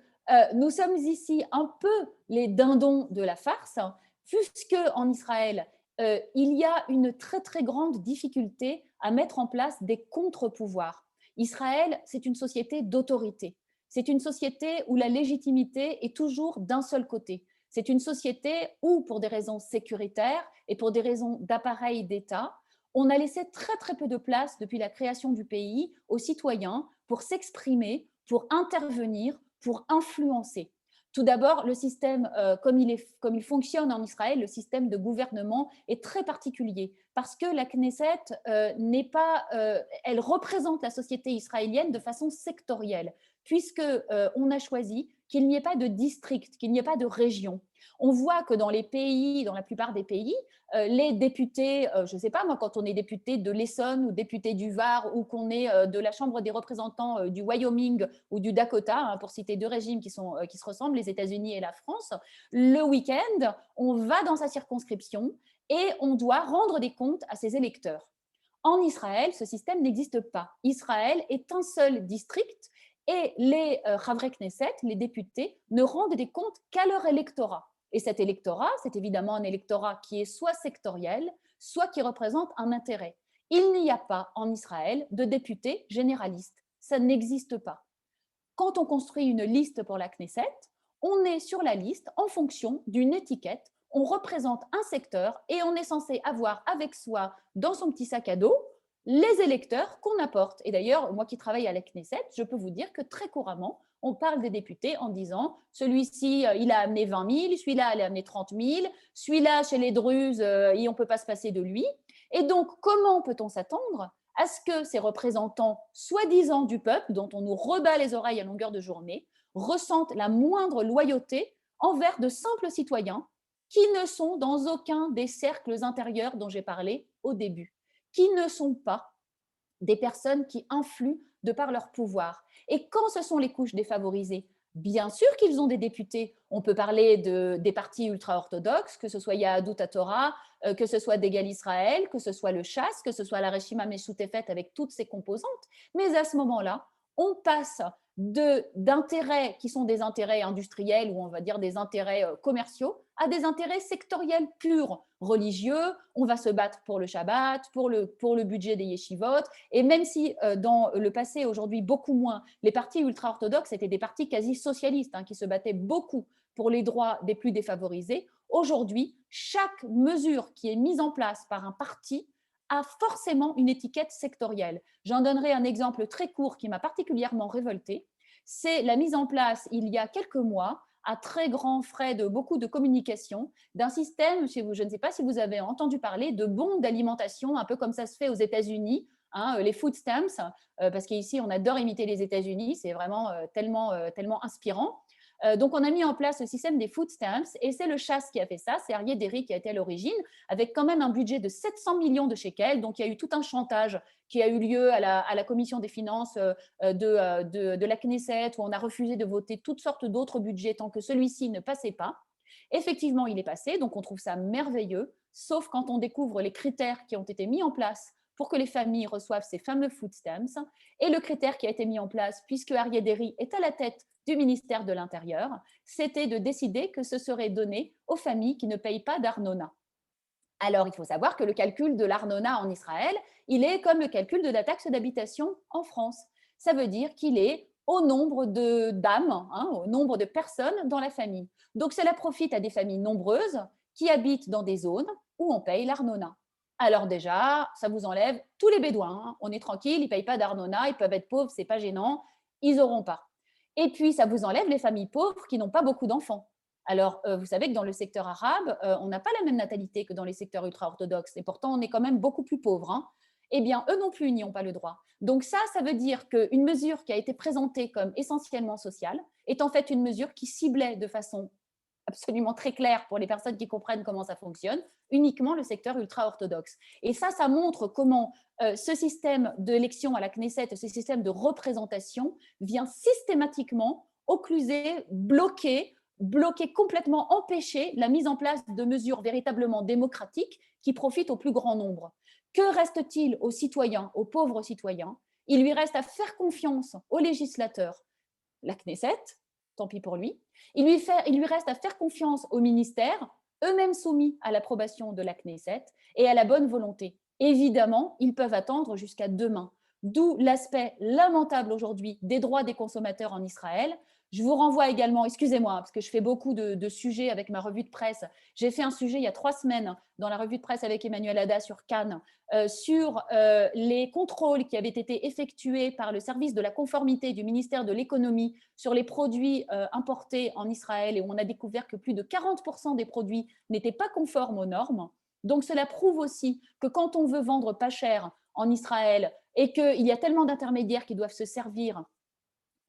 Nous sommes ici un peu les dindons de la farce, puisque en Israël, il y a une très très grande difficulté à mettre en place des contre-pouvoirs. Israël, c'est une société d'autorité. C'est une société où la légitimité est toujours d'un seul côté. C'est une société où, pour des raisons sécuritaires et pour des raisons d'appareil d'État, on a laissé très très peu de place depuis la création du pays aux citoyens pour s'exprimer, pour intervenir, pour influencer. Tout d'abord, le système, comme il fonctionne en Israël, le système de gouvernement est très particulier parce que la Knesset n'est pas, elle représente la société israélienne de façon sectorielle, puisque on a choisi qu'il n'y ait pas de district, qu'il n'y ait pas de région. On voit que dans les pays, dans la plupart des pays, les députés, je ne sais pas moi, quand on est député de l'Essonne ou député du Var ou qu'on est de la Chambre des représentants du Wyoming ou du Dakota, hein, pour citer deux régimes qui se ressemblent, les États-Unis et la France, le week-end, on va dans sa circonscription et on doit rendre des comptes à ses électeurs. En Israël, ce système n'existe pas. Israël est un seul district et les Chavrei Knesset, les députés, ne rendent des comptes qu'à leur électorat. Et cet électorat, c'est évidemment un électorat qui est soit sectoriel, soit qui représente un intérêt. Il n'y a pas en Israël de députés généralistes. Ça n'existe pas. Quand on construit une liste pour la Knesset, on est sur la liste en fonction d'une étiquette. On représente un secteur et on est censé avoir avec soi, dans son petit sac à dos, les électeurs qu'on apporte. Et d'ailleurs, moi qui travaille à la Knesset, je peux vous dire que très couramment, on parle des députés en disant celui-ci, il a amené 20 000, celui-là, il a amené 30 000, celui-là, chez les Druzes, on ne peut pas se passer de lui. Et donc, comment peut-on s'attendre à ce que ces représentants soi-disant du peuple, dont on nous rebat les oreilles à longueur de journée, ressentent la moindre loyauté envers de simples citoyens qui ne sont dans aucun des cercles intérieurs dont j'ai parlé au début, qui ne sont pas des personnes qui influent de par leur pouvoir. Et quand ce sont les couches défavorisées, bien sûr qu'ils ont des députés. On peut parler des partis ultra-orthodoxes, que ce soit Yahadut Torah, que ce soit Dégal Israël, que ce soit le Chasse, que ce soit la Reshima Meshutefet avec toutes ses composantes. Mais à ce moment-là, on passe d'intérêts qui sont des intérêts industriels ou on va dire des intérêts commerciaux à des intérêts sectoriels purs, religieux. On va se battre pour le Shabbat, pour le budget des yeshivot. Et même si dans le passé, aujourd'hui beaucoup moins, les partis ultra-orthodoxes étaient des partis quasi socialistes qui se battaient beaucoup pour les droits des plus défavorisés, aujourd'hui, chaque mesure qui est mise en place par un parti a forcément une étiquette sectorielle. J'en donnerai un exemple très court qui m'a particulièrement révoltée. C'est la mise en place, il y a quelques mois, à très grands frais de beaucoup de communication, d'un système, je ne sais pas si vous avez entendu parler, de bons d'alimentation, un peu comme ça se fait aux États-Unis, les food stamps, parce qu'ici, on adore imiter les États-Unis, c'est vraiment tellement inspirant. Donc, on a mis en place le système des food stamps et c'est le Chasse qui a fait ça. C'est Aryeh Deri qui a été à l'origine, avec quand même un budget de 700 millions de shekels. Donc, il y a eu tout un chantage qui a eu lieu à la commission des finances de la Knesset, où on a refusé de voter toutes sortes d'autres budgets tant que celui-ci ne passait pas. Effectivement, il est passé, donc on trouve ça merveilleux, sauf quand on découvre les critères qui ont été mis en place pour que les familles reçoivent ces fameux food stamps. Et le critère qui a été mis en place, puisque Aryeh Deri est à la tête du ministère de l'Intérieur, c'était de décider que ce serait donné aux familles qui ne payent pas d'Arnona. Alors, il faut savoir que le calcul de l'Arnona en Israël, il est comme le calcul de la taxe d'habitation en France. Ça veut dire qu'il est au nombre d'âmes, au nombre de personnes dans la famille. Donc, cela profite à des familles nombreuses qui habitent dans des zones où on paye l'Arnona. Alors déjà, ça vous enlève tous les bédouins. On est tranquille, ils ne payent pas d'Arnona, ils peuvent être pauvres, c'est pas gênant, ils n'auront pas. Et puis, ça vous enlève les familles pauvres qui n'ont pas beaucoup d'enfants. Alors, vous savez que dans le secteur arabe, on n'a pas la même natalité que dans les secteurs ultra-orthodoxes. Et pourtant, on est quand même beaucoup plus pauvres. Eh bien, eux non plus n'y ont pas le droit. Donc ça veut dire qu'une mesure qui a été présentée comme essentiellement sociale est en fait une mesure qui ciblait de façon absolument très claire pour les personnes qui comprennent comment ça fonctionne, uniquement le secteur ultra-orthodoxe. Et ça montre comment ce système d'élection à la Knesset, ce système de représentation vient systématiquement occluser, bloquer complètement, empêcher la mise en place de mesures véritablement démocratiques qui profitent au plus grand nombre. Que reste-t-il aux citoyens, aux pauvres citoyens? Il lui reste à faire confiance aux législateurs, la Knesset, tant pis pour lui. Il lui reste à faire confiance aux ministères, eux-mêmes soumis à l'approbation de la Knesset et à la bonne volonté. Évidemment, ils peuvent attendre jusqu'à demain. D'où l'aspect lamentable aujourd'hui des droits des consommateurs en Israël. Je vous renvoie également, excusez-moi, parce que je fais beaucoup de sujets avec ma revue de presse. J'ai fait un sujet il y a 3 semaines dans la revue de presse avec Emmanuel Hadda sur Cannes, sur les contrôles qui avaient été effectués par le service de la conformité du ministère de l'économie sur les produits importés en Israël, et où on a découvert que plus de 40% des produits n'étaient pas conformes aux normes. Donc cela prouve aussi que quand on veut vendre pas cher en Israël et qu'il y a tellement d'intermédiaires qui doivent se servir,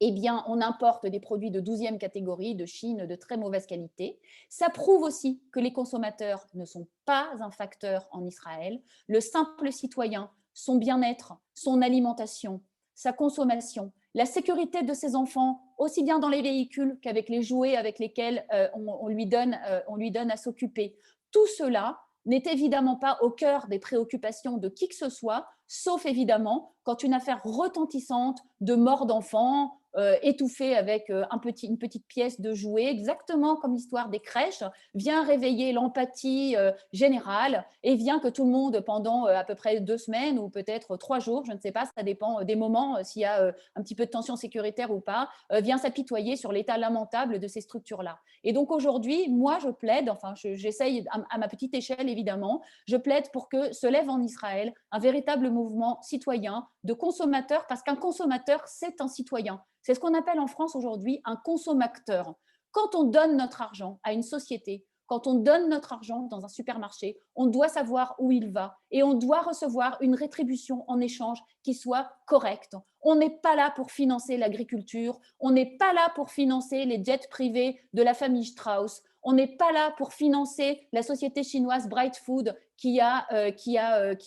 eh bien, on importe des produits de 12e catégorie, de Chine, de très mauvaise qualité. Ça prouve aussi que les consommateurs ne sont pas un facteur en Israël. Le simple citoyen, son bien-être, son alimentation, sa consommation, la sécurité de ses enfants, aussi bien dans les véhicules qu'avec les jouets avec lesquels on lui donne à s'occuper. Tout cela n'est évidemment pas au cœur des préoccupations de qui que ce soit, sauf évidemment quand une affaire retentissante de mort d'enfants, étouffée avec une petite pièce de jouet, exactement comme l'histoire des crèches, vient réveiller l'empathie générale et vient que tout le monde, pendant à peu près 2 semaines ou peut-être 3 jours, je ne sais pas, ça dépend des moments, s'il y a un petit peu de tension sécuritaire ou pas, vient s'apitoyer sur l'état lamentable de ces structures-là. Et donc aujourd'hui, moi je plaide, enfin j'essaye à ma petite échelle évidemment, je plaide pour que se lève en Israël un véritable mouvement citoyen de consommateurs, parce qu'un consommateur, c'est un citoyen. C'est ce qu'on appelle en France aujourd'hui un consommateur. Quand on donne notre argent à une société, quand on donne notre argent dans un supermarché, on doit savoir où il va et on doit recevoir une rétribution en échange qui soit correcte. On n'est pas là pour financer l'agriculture, on n'est pas là pour financer les jets privés de la famille Strauss, on n'est pas là pour financer la société chinoise Bright Food qui a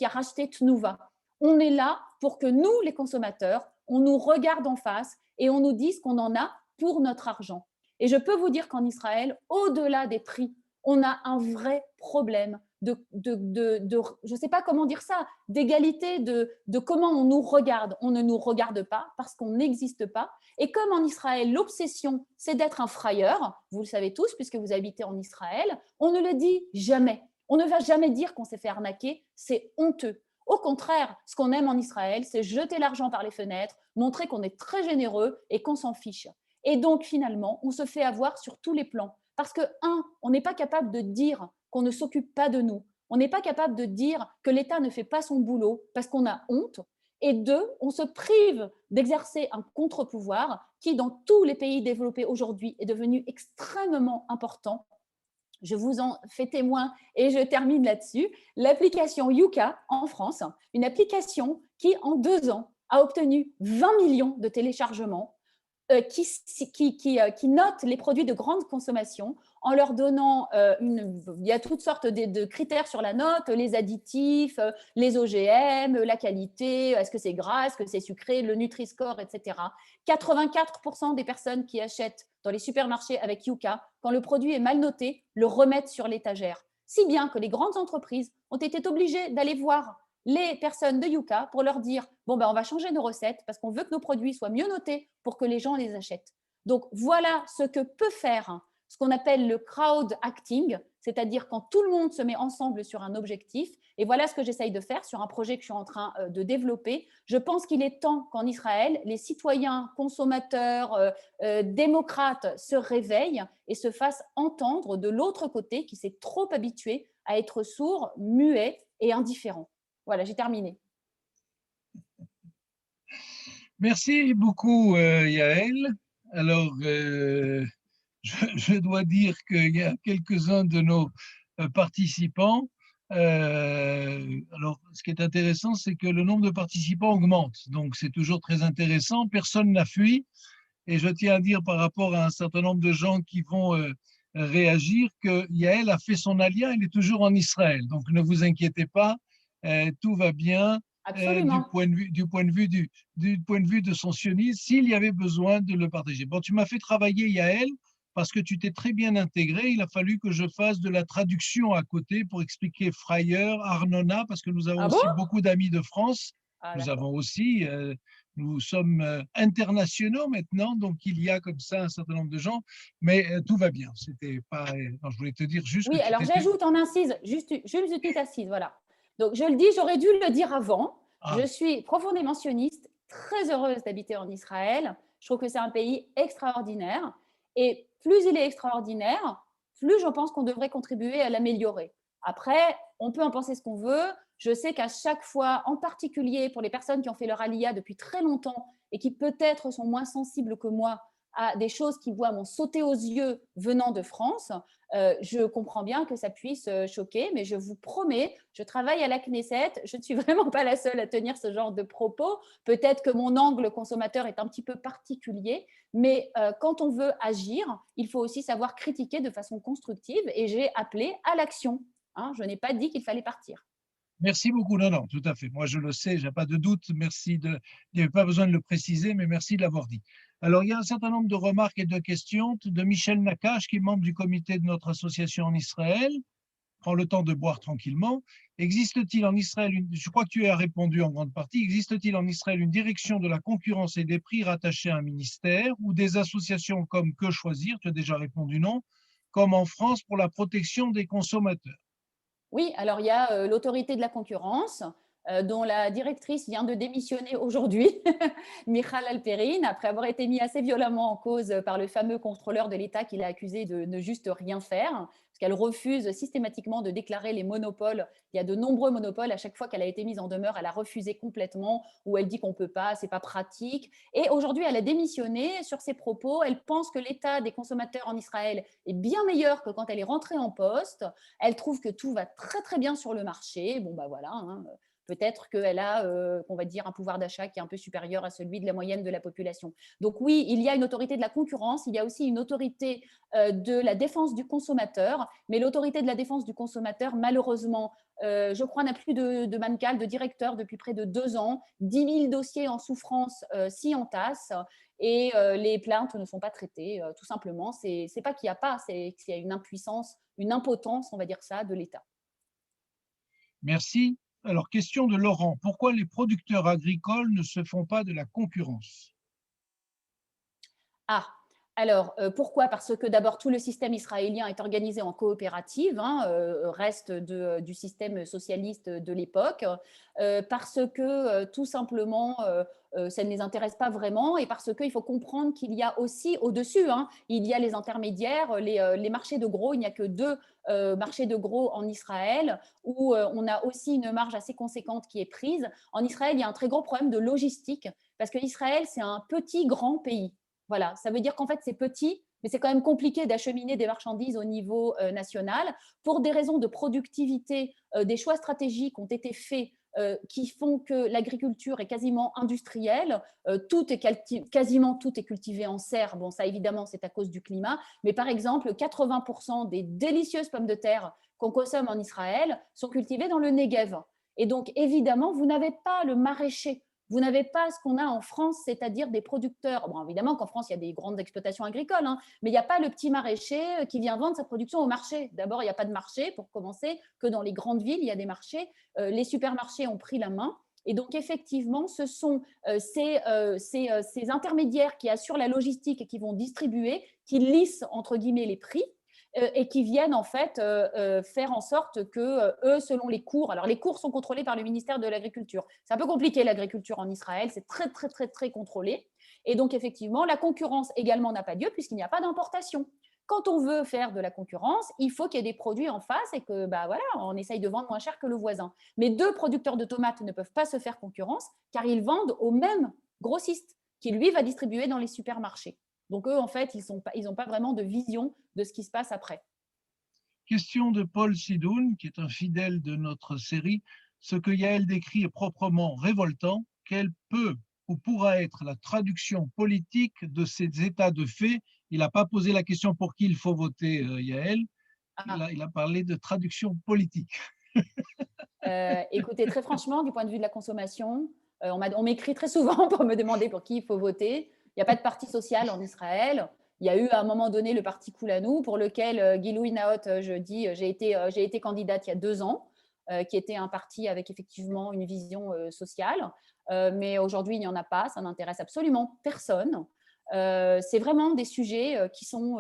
racheté Tnuva. On est là pour que nous, les consommateurs, on nous regarde en face et on nous dise qu'on en a pour notre argent. Et je peux vous dire qu'en Israël, au-delà des prix, on a un vrai problème de je ne sais pas comment dire ça, d'égalité, de comment on nous regarde. On ne nous regarde pas parce qu'on n'existe pas. Et comme en Israël, l'obsession, c'est d'être un frayeur, vous le savez tous puisque vous habitez en Israël, on ne le dit jamais. On ne va jamais dire qu'on s'est fait arnaquer, c'est honteux. Au contraire, ce qu'on aime en Israël, c'est jeter l'argent par les fenêtres, montrer qu'on est très généreux et qu'on s'en fiche. Et donc, finalement, on se fait avoir sur tous les plans. Parce que, on n'est pas capable de dire qu'on ne s'occupe pas de nous. On n'est pas capable de dire que l'État ne fait pas son boulot parce qu'on a honte. Et 2, on se prive d'exercer un contre-pouvoir qui, dans tous les pays développés aujourd'hui, est devenu extrêmement important. Je vous en fais témoin et je termine là-dessus. L'application Yuka en France, une application qui, en 2 ans, a obtenu 20 millions de téléchargements, qui note les produits de grande consommation en leur donnant il y a toutes sortes de critères sur la note, les additifs, les OGM, la qualité, est-ce que c'est gras, est-ce que c'est sucré, le Nutri-Score, etc. 84% des personnes qui achètent dans les supermarchés avec Yuka, quand le produit est mal noté, le remettent sur l'étagère. Si bien que les grandes entreprises ont été obligées d'aller voir les personnes de Yuka pour leur dire bon ben on va changer nos recettes parce qu'on veut que nos produits soient mieux notés pour que les gens les achètent. Donc voilà ce que peut faire ce qu'on appelle le crowd acting, c'est-à-dire quand tout le monde se met ensemble sur un objectif. Et voilà ce que j'essaye de faire sur un projet que je suis en train de développer. Je pense qu'il est temps qu'en Israël, les citoyens, consommateurs, démocrates se réveillent et se fassent entendre de l'autre côté qui s'est trop habitué à être sourd, muet et indifférent. Voilà, j'ai terminé. Merci beaucoup, Yael. Alors, je dois dire qu'il y a quelques-uns de nos participants. Alors, ce qui est intéressant, c'est que le nombre de participants augmente. Donc, c'est toujours très intéressant. Personne n'a fui. Et je tiens à dire par rapport à un certain nombre de gens qui vont réagir que Yael a fait son alia, elle est toujours en Israël. Donc, ne vous inquiétez pas, tout va bien. Du point de vue de son sionisme, s'il y avait besoin de le partager. Bon, tu m'as fait travailler, Yael, parce que tu t'es très bien intégré. Il a fallu que je fasse de la traduction à côté pour expliquer Frayeur, Arnona, parce que nous avons aussi beaucoup d'amis de France. Nous avons aussi Nous sommes internationaux maintenant, donc il y a comme ça un certain nombre de gens, mais tout va bien. C'était pas. Non, je voulais te dire juste que Oui, tu alors t'étais. j'ajoute en incise, juste une petite assise, voilà. Donc je le dis, j'aurais dû le dire avant. Ah, Je suis profondément sioniste, très heureuse d'habiter en Israël. Je trouve que c'est un pays extraordinaire. Et plus il est extraordinaire, plus je pense qu'on devrait contribuer à l'améliorer. Après, on peut en penser ce qu'on veut. Je sais qu'à chaque fois, en particulier pour les personnes qui ont fait leur alia depuis très longtemps et qui peut-être sont moins sensibles que moi à des choses qui voient m'ont sauté aux yeux venant de France, je comprends bien que ça puisse choquer, mais je vous promets, je travaille à la Knesset, je ne suis vraiment pas la seule à tenir ce genre de propos. Peut-être que mon angle consommateur est un petit peu particulier, mais quand on veut agir, il faut aussi savoir critiquer de façon constructive et j'ai appelé à l'action. Hein, je n'ai pas dit qu'il fallait partir. merci beaucoup. Non, non, tout à fait. Moi, je le sais, je n'ai pas de doute. Merci de. Il n'y avait pas besoin de le préciser, mais merci de l'avoir dit. Alors, il y a un certain nombre de remarques et de questions de Michel Nakache, qui est membre du comité de notre association en Israël. Prends le temps de boire tranquillement. Existe-t-il en Israël, je crois que tu as répondu en grande partie, existe-t-il en Israël une direction de la concurrence et des prix rattachée à un ministère ou des associations comme Que Choisir, tu as déjà répondu non, comme en France pour la protection des consommateurs? Oui, alors il y a l'autorité de la concurrence, dont la directrice vient de démissionner aujourd'hui, Michal Alperin, après avoir été mis assez violemment en cause par le fameux contrôleur de l'État qui l'a accusé de ne juste rien faire, parce qu'elle refuse systématiquement de déclarer les monopoles. Il y a de nombreux monopoles. À chaque fois qu'elle a été mise en demeure, elle a refusé complètement, ou elle dit qu'on ne peut pas, c'est pas pratique. Et aujourd'hui, elle a démissionné sur ses propos. Elle pense que l'état des consommateurs en Israël est bien meilleur que quand elle est rentrée en poste. Elle trouve que tout va très très bien sur le marché. Bon, bah voilà, hein. Peut-être qu'elle a, on va dire, un pouvoir d'achat qui est un peu supérieur à celui de la moyenne de la population. Donc oui, il y a une autorité de la concurrence, il y a aussi une autorité de la défense du consommateur, mais l'autorité de la défense du consommateur, malheureusement, je crois, n'a plus de mancal, de directeur depuis près de 2 ans. 10 000 dossiers en souffrance s'y entassent et les plaintes ne sont pas traitées, tout simplement. C'est pas qu'il n'y a pas, c'est qu'il y a une impuissance, une impotence, on va dire ça, de l'État. Merci. Alors, question de Laurent. Pourquoi les producteurs agricoles ne se font pas de la concurrence? Ah, alors pourquoi? Parce que d'abord tout le système israélien est organisé en coopérative, hein, reste du système socialiste de l'époque, parce que tout simplement ça ne les intéresse pas vraiment et parce qu'il faut comprendre qu'il y a aussi au-dessus, hein, il y a les intermédiaires, les marchés de gros, il n'y a que deux marchés de gros en Israël où on a aussi une marge assez conséquente qui est prise. En Israël, il y a un très gros problème de logistique parce que Israël, c'est un petit grand pays. Voilà, ça veut dire qu'en fait, c'est petit, mais c'est quand même compliqué d'acheminer des marchandises au niveau national. Pour des raisons de productivité, des choix stratégiques ont été faits qui font que l'agriculture est quasiment industrielle, quasiment tout est cultivé en serre. Bon, ça évidemment, c'est à cause du climat, mais par exemple, 80% des délicieuses pommes de terre qu'on consomme en Israël sont cultivées dans le Negev. Et donc, évidemment, vous n'avez pas le maraîcher. Vous n'avez pas ce qu'on a en France, c'est-à-dire des producteurs. Bon, évidemment qu'en France, il y a des grandes exploitations agricoles, hein, mais il n'y a pas le petit maraîcher qui vient vendre sa production au marché. D'abord, il n'y a pas de marché, pour commencer, que dans les grandes villes, il y a des marchés. Les supermarchés ont pris la main. Et donc, effectivement, ce sont ces intermédiaires qui assurent la logistique et qui vont distribuer, qui lissent, entre guillemets, les prix et qui viennent en fait faire en sorte que eux, selon les cours, alors les cours sont contrôlés par le ministère de l'Agriculture. C'est un peu compliqué l'agriculture en Israël, c'est très très très très contrôlé. Et donc effectivement, la concurrence également n'a pas lieu puisqu'il n'y a pas d'importation. Quand on veut faire de la concurrence, il faut qu'il y ait des produits en face et que bah voilà, on essaye de vendre moins cher que le voisin. Mais deux producteurs de tomates ne peuvent pas se faire concurrence car ils vendent au même grossiste qui lui va distribuer dans les supermarchés. Donc eux, en fait, ils n'ont pas vraiment de vision de ce qui se passe après. Question de Paul Sidoun, qui est un fidèle de notre série. Ce que Yael décrit est proprement révoltant. Quelle peut ou pourra être la traduction politique de ces états de fait? Il n'a pas posé la question pour qui il faut voter, Yael. Ah, Il a parlé de traduction politique. écoutez, très franchement, du point de vue de la consommation, on m'écrit très souvent pour me demander pour qui il faut voter. Il n'y a pas de parti social en Israël. Il y a eu à un moment donné le parti Koulanou, pour lequel Guilou Inaot, je dis, j'ai été candidate il y a 2 ans. qui était un parti avec effectivement une vision sociale. Mais aujourd'hui, il n'y en a pas, ça n'intéresse absolument personne. C'est vraiment des sujets qui sont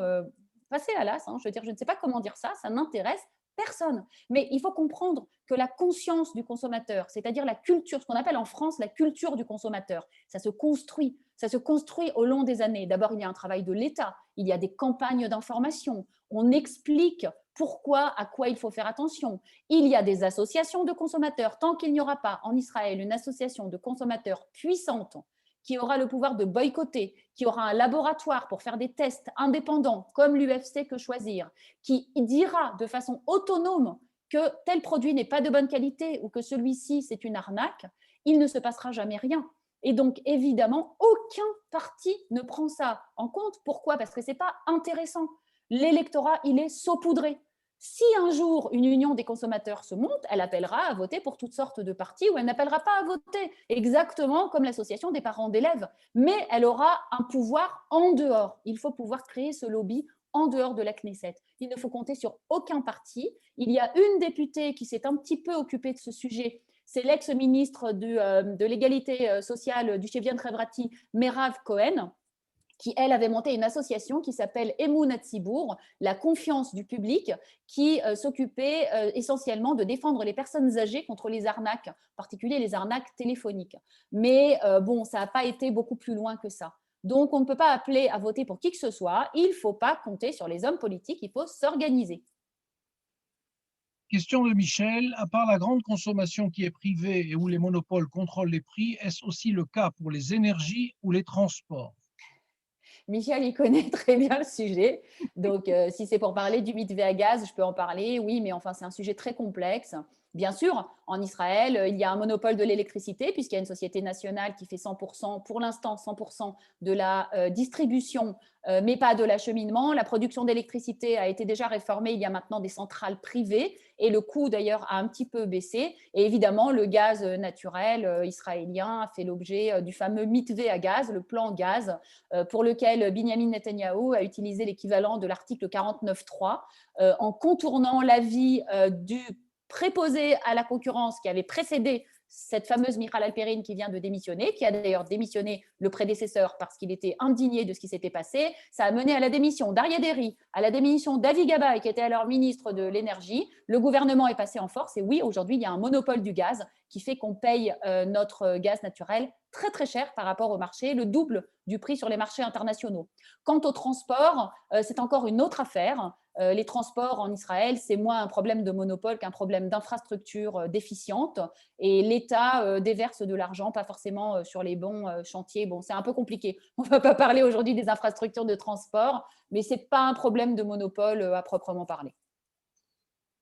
passés à l'as. Je veux dire, je ne sais pas comment dire ça, ça n'intéresse personne. Mais il faut comprendre que la conscience du consommateur, c'est-à-dire la culture, ce qu'on appelle en France la culture du consommateur, ça se construit. Ça se construit au long des années. D'abord, il y a un travail de l'État, il y a des campagnes d'information, on explique pourquoi, à quoi il faut faire attention. Il y a des associations de consommateurs. Tant qu'il n'y aura pas en Israël une association de consommateurs puissante qui aura le pouvoir de boycotter, qui aura un laboratoire pour faire des tests indépendants, comme l'UFC Que Choisir, qui dira de façon autonome que tel produit n'est pas de bonne qualité ou que celui-ci, c'est une arnaque, il ne se passera jamais rien. Et donc, évidemment, aucun parti ne prend ça en compte. Pourquoi? Parce que ce n'est pas intéressant. L'électorat, il est saupoudré. Si un jour une union des consommateurs se monte, elle appellera à voter pour toutes sortes de partis ou elle n'appellera pas à voter, exactement comme l'association des parents d'élèves. Mais elle aura un pouvoir en dehors. Il faut pouvoir créer ce lobby en dehors de la Knesset. Il ne faut compter sur aucun parti. Il y a une députée qui s'est un petit peu occupée de ce sujet. C'est l'ex-ministre de l'égalité sociale du Chevian Revrati, Merav Cohen, qui, elle, avait monté une association qui s'appelle Emoun Hatzibour, la confiance du public, qui s'occupait essentiellement de défendre les personnes âgées contre les arnaques, en particulier les arnaques téléphoniques. Mais bon, ça n'a pas été beaucoup plus loin que ça. Donc, on ne peut pas appeler à voter pour qui que ce soit. Il ne faut pas compter sur les hommes politiques, il faut s'organiser. Question de Michel, à part la grande consommation qui est privée et où les monopoles contrôlent les prix, est-ce aussi le cas pour les énergies ou les transports? Michel, il connaît très bien le sujet. Donc, si c'est pour parler du mitvé à gaz, je peux en parler. Oui, mais enfin, c'est un sujet très complexe. Bien sûr, en Israël, il y a un monopole de l'électricité puisqu'il y a une société nationale qui fait 100%, pour l'instant 100% de la distribution, mais pas de l'acheminement. La production d'électricité a été déjà réformée. Il y a maintenant des centrales privées et le coût d'ailleurs a un petit peu baissé. Et évidemment, le gaz naturel israélien a fait l'objet du fameux mitvé à gaz, le plan gaz, pour lequel Binyamin Netanyahou a utilisé l'équivalent de l'article 49.3 en contournant l'avis du préposé à la concurrence qui avait précédé cette fameuse Michal Alperin qui vient de démissionner, qui a d'ailleurs démissionné le prédécesseur parce qu'il était indigné de ce qui s'était passé. Ça a mené à la démission d'Aryeh Deri, à la démission d'Avi Gabay, qui était alors ministre de l'Énergie. Le gouvernement est passé en force et oui, aujourd'hui, il y a un monopole du gaz qui fait qu'on paye notre gaz naturel très très cher par rapport au marché, le double du prix sur les marchés internationaux. Quant au transport, c'est encore une autre affaire. Les transports en Israël, c'est moins un problème de monopole qu'un problème d'infrastructure déficiente. Et l'État déverse de l'argent, pas forcément sur les bons chantiers. Bon, c'est un peu compliqué. On ne va pas parler aujourd'hui des infrastructures de transport, mais ce n'est pas un problème de monopole à proprement parler.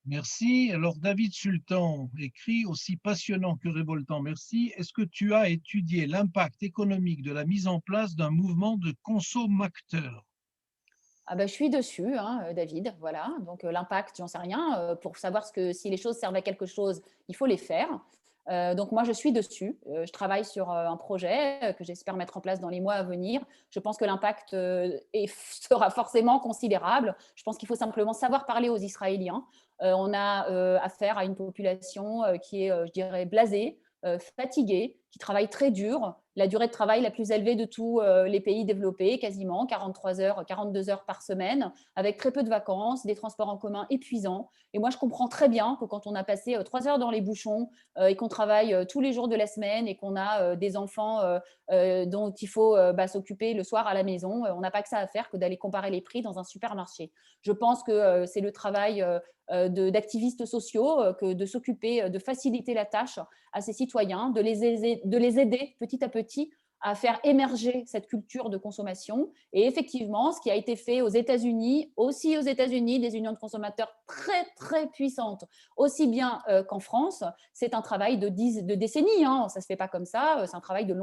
Merci. Alors, David Sultan écrit, aussi passionnant que révoltant, merci. Est-ce que tu as étudié l'impact économique de la mise en place d'un mouvement de consommateurs? Ah ben, je suis dessus, hein, David, voilà. Donc l'impact, j'en sais rien. Pour savoir si les choses servent à quelque chose, il faut les faire. Donc moi, je suis dessus. Je travaille sur un projet que j'espère mettre en place dans les mois à venir. Je pense que l'impact sera forcément considérable. Je pense qu'il faut simplement savoir parler aux Israéliens. On a affaire à une population qui est, je dirais, blasée, fatiguée, qui travaille très dur. La durée de travail la plus élevée de tous les pays développés, quasiment 43 heures, 42 heures par semaine, avec très peu de vacances, des transports en commun épuisants. Et moi, je comprends très bien que quand on a passé 3 heures dans les bouchons et qu'on travaille tous les jours de la semaine et qu'on a des enfants dont il faut s'occuper le soir à la maison, on n'a pas que ça à faire que d'aller comparer les prix dans un supermarché. Je pense que c'est le travail d'activistes sociaux que de s'occuper, de faciliter la tâche à ces citoyens, de les aider petit à petit à faire émerger cette culture de consommation. Et effectivement, ce qui a été fait aux États-Unis, aussi aux États-Unis, des unions de consommateurs très, très puissantes, aussi bien qu'en France, c'est un travail de décennies. Hein. Ça ne se fait pas comme ça, c'est un travail de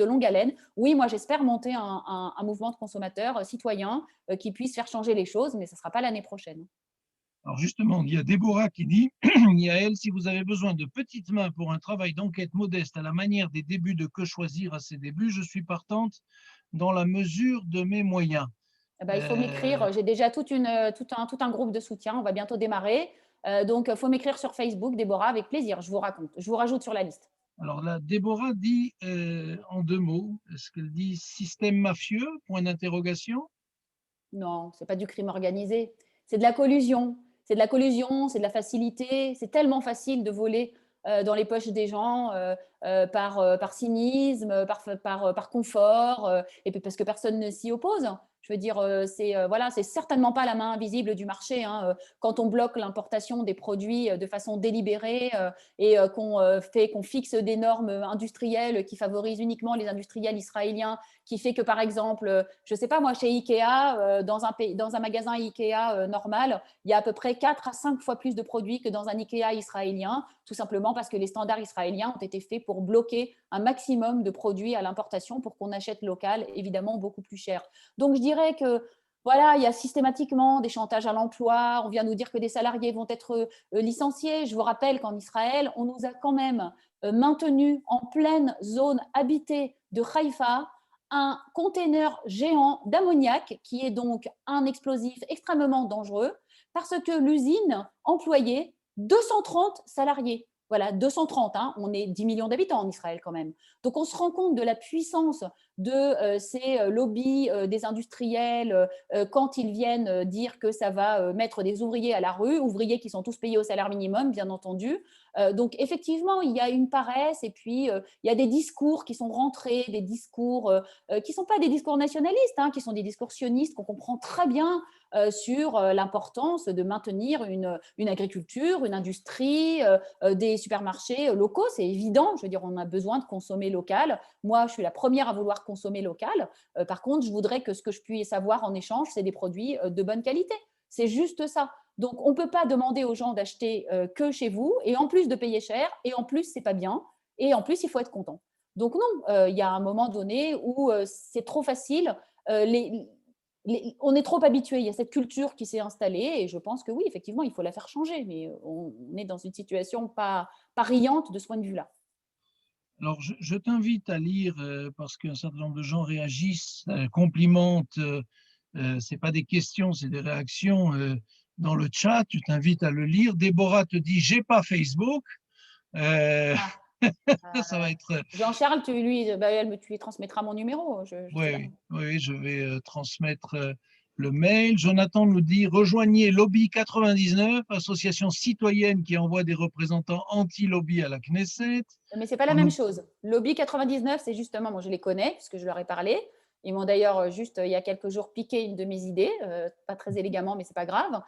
longue haleine. Oui, moi, j'espère monter un mouvement de consommateurs citoyens qui puisse faire changer les choses, mais ce ne sera pas l'année prochaine. Alors justement, il y a Déborah qui dit, Yael, si vous avez besoin de petites mains pour un travail d'enquête modeste à la manière des débuts de Que choisir à ses débuts, je suis partante dans la mesure de mes moyens. Eh ben, il faut m'écrire. J'ai déjà tout un groupe de soutien. On va bientôt démarrer. Donc, il faut m'écrire sur Facebook, Déborah, avec plaisir, je vous raconte. Je vous rajoute sur la liste. Alors là, Déborah dit en 2 mots, est-ce qu'elle dit système mafieux, point d'interrogation? Non, c'est pas du crime organisé. C'est de la collusion. C'est de la collusion, c'est de la facilité. C'est tellement facile de voler dans les poches des gens par cynisme, par confort, et puis parce que personne ne s'y oppose. Je veux dire, voilà, c'est certainement pas la main invisible du marché, hein. Quand on bloque l'importation des produits de façon délibérée et qu'on fixe des normes industrielles qui favorisent uniquement les industriels israéliens, qui fait que, par exemple, je ne sais pas moi, chez Ikea, dans un magasin Ikea normal, il y a à peu près 4 à 5 fois plus de produits que dans un Ikea israélien, tout simplement parce que les standards israéliens ont été faits pour bloquer un maximum de produits à l'importation pour qu'on achète local, évidemment beaucoup plus cher. Donc je dirais que voilà, il y a systématiquement des chantages à l'emploi. On vient nous dire que des salariés vont être licenciés. Je vous rappelle qu'en Israël, on nous a quand même maintenu en pleine zone habitée de Haïfa un conteneur géant d'ammoniac, qui est donc un explosif extrêmement dangereux, parce que l'usine employait 230 salariés. Voilà, 230, hein, on est 10 millions d'habitants en Israël quand même. Donc on se rend compte de la puissance de ces lobbies des industriels quand ils viennent dire que ça va mettre des ouvriers à la rue, ouvriers qui sont tous payés au salaire minimum, bien entendu. Donc effectivement, il y a une paresse et puis il y a des discours qui sont rentrés, des discours qui ne sont pas des discours nationalistes, hein, qui sont des discours sionistes qu'on comprend très bien sur l'importance de maintenir une agriculture, une industrie, des supermarchés locaux. C'est évident, je veux dire, on a besoin de consommer local. Moi, je suis la première à vouloir consommer local. Par contre, je voudrais que ce que je puisse avoir en échange, c'est des produits de bonne qualité. C'est juste ça. Donc, on ne peut pas demander aux gens d'acheter que chez vous, et en plus de payer cher, et en plus, ce n'est pas bien, et en plus, il faut être content. Donc non, il y a un moment donné où c'est trop facile. On est trop habitué, il y a cette culture qui s'est installée, et je pense que oui, effectivement, il faut la faire changer, mais on est dans une situation pas riante de ce point de vue-là. Alors, je t'invite à lire, parce qu'un certain nombre de gens réagissent, complimentent, c'est pas des questions, c'est des réactions dans le chat. Je t'invite à le lire. Déborah te dit, j'ai pas Facebook. Euh, Ah, ça va être. Jean-Charles, tu lui transmettras mon numéro, sais pas. Oui, oui, je vais transmettre le mail. Jonathan nous dit, rejoignez Lobby 99, association citoyenne qui envoie des représentants anti-lobby à la Knesset. Mais c'est pas la même chose. Lobby 99, c'est justement, moi je les connais puisque je leur ai parlé. Ils m'ont d'ailleurs juste il y a quelques jours piqué une de mes idées, pas très élégamment, mais c'est pas grave.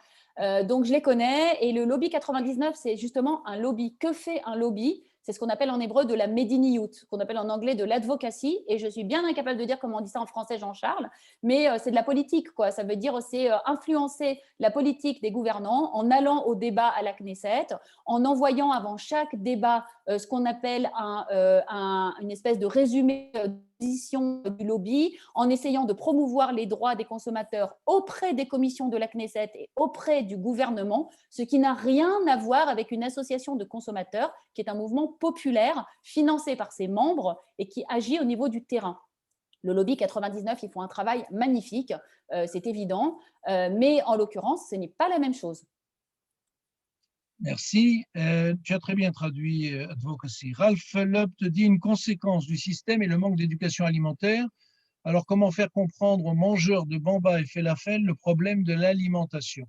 Donc je les connais. Et le lobby 99, c'est justement un lobby. Que fait un lobby? C'est ce qu'on appelle en hébreu de la mediniyut, qu'on appelle en anglais de l'advocacy. Et je suis bien incapable de dire comment on dit ça en français, Jean-Charles, mais c'est de la politique, quoi. Ça veut dire c'est influencer la politique des gouvernants en allant au débat à la Knesset, en envoyant avant chaque débat ce qu'on appelle une espèce de résumé de position du lobby, en essayant de promouvoir les droits des consommateurs auprès des commissions de la Knesset et auprès du gouvernement, ce qui n'a rien à voir avec une association de consommateurs qui est un mouvement populaire financé par ses membres et qui agit au niveau du terrain. Le lobby 99, ils font un travail magnifique, c'est évident, mais en l'occurrence, ce n'est pas la même chose. Merci. Tu as très bien traduit advocacy. Ralph Lupp te dit, une conséquence du système est le manque d'éducation alimentaire. Alors, comment faire comprendre aux mangeurs de bamba et falafel le problème de l'alimentation?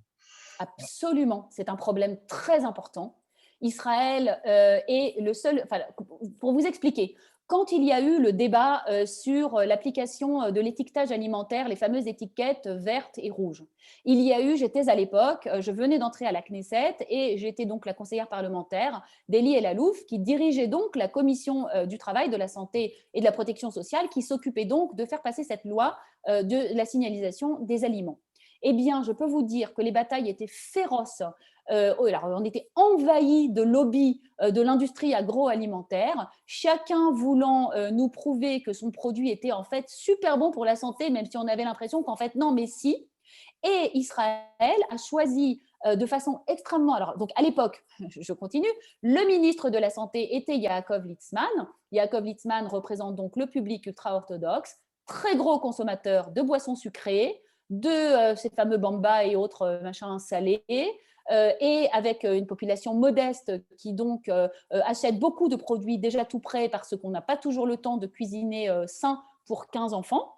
Absolument, c'est un problème très important. Israël est le seul. Enfin, pour vous expliquer, quand il y a eu le débat sur l'application de l'étiquetage alimentaire, les fameuses étiquettes vertes et rouges, il y a eu, j'étais à l'époque, je venais d'entrer à la Knesset et j'étais donc la conseillère parlementaire d'Eli Elalouf, qui dirigeait donc la commission du travail, de la santé et de la protection sociale, qui s'occupait donc de faire passer cette loi de la signalisation des aliments. Eh bien, je peux vous dire que les batailles étaient féroces. Alors, on était envahis de lobbies de l'industrie agroalimentaire, chacun voulant nous prouver que son produit était en fait super bon pour la santé, même si on avait l'impression qu'en fait, non, mais si. Et Israël a choisi de façon extrêmement… Alors, donc à l'époque, je continue, le ministre de la Santé était Yaakov Litzman. Yaakov Litzman représente donc le public ultra-orthodoxe, très gros consommateur de boissons sucrées, de ces fameux bamba et autres machins salés, et avec une population modeste qui donc achète beaucoup de produits déjà tout prêts parce qu'on n'a pas toujours le temps de cuisiner sain pour 15 enfants.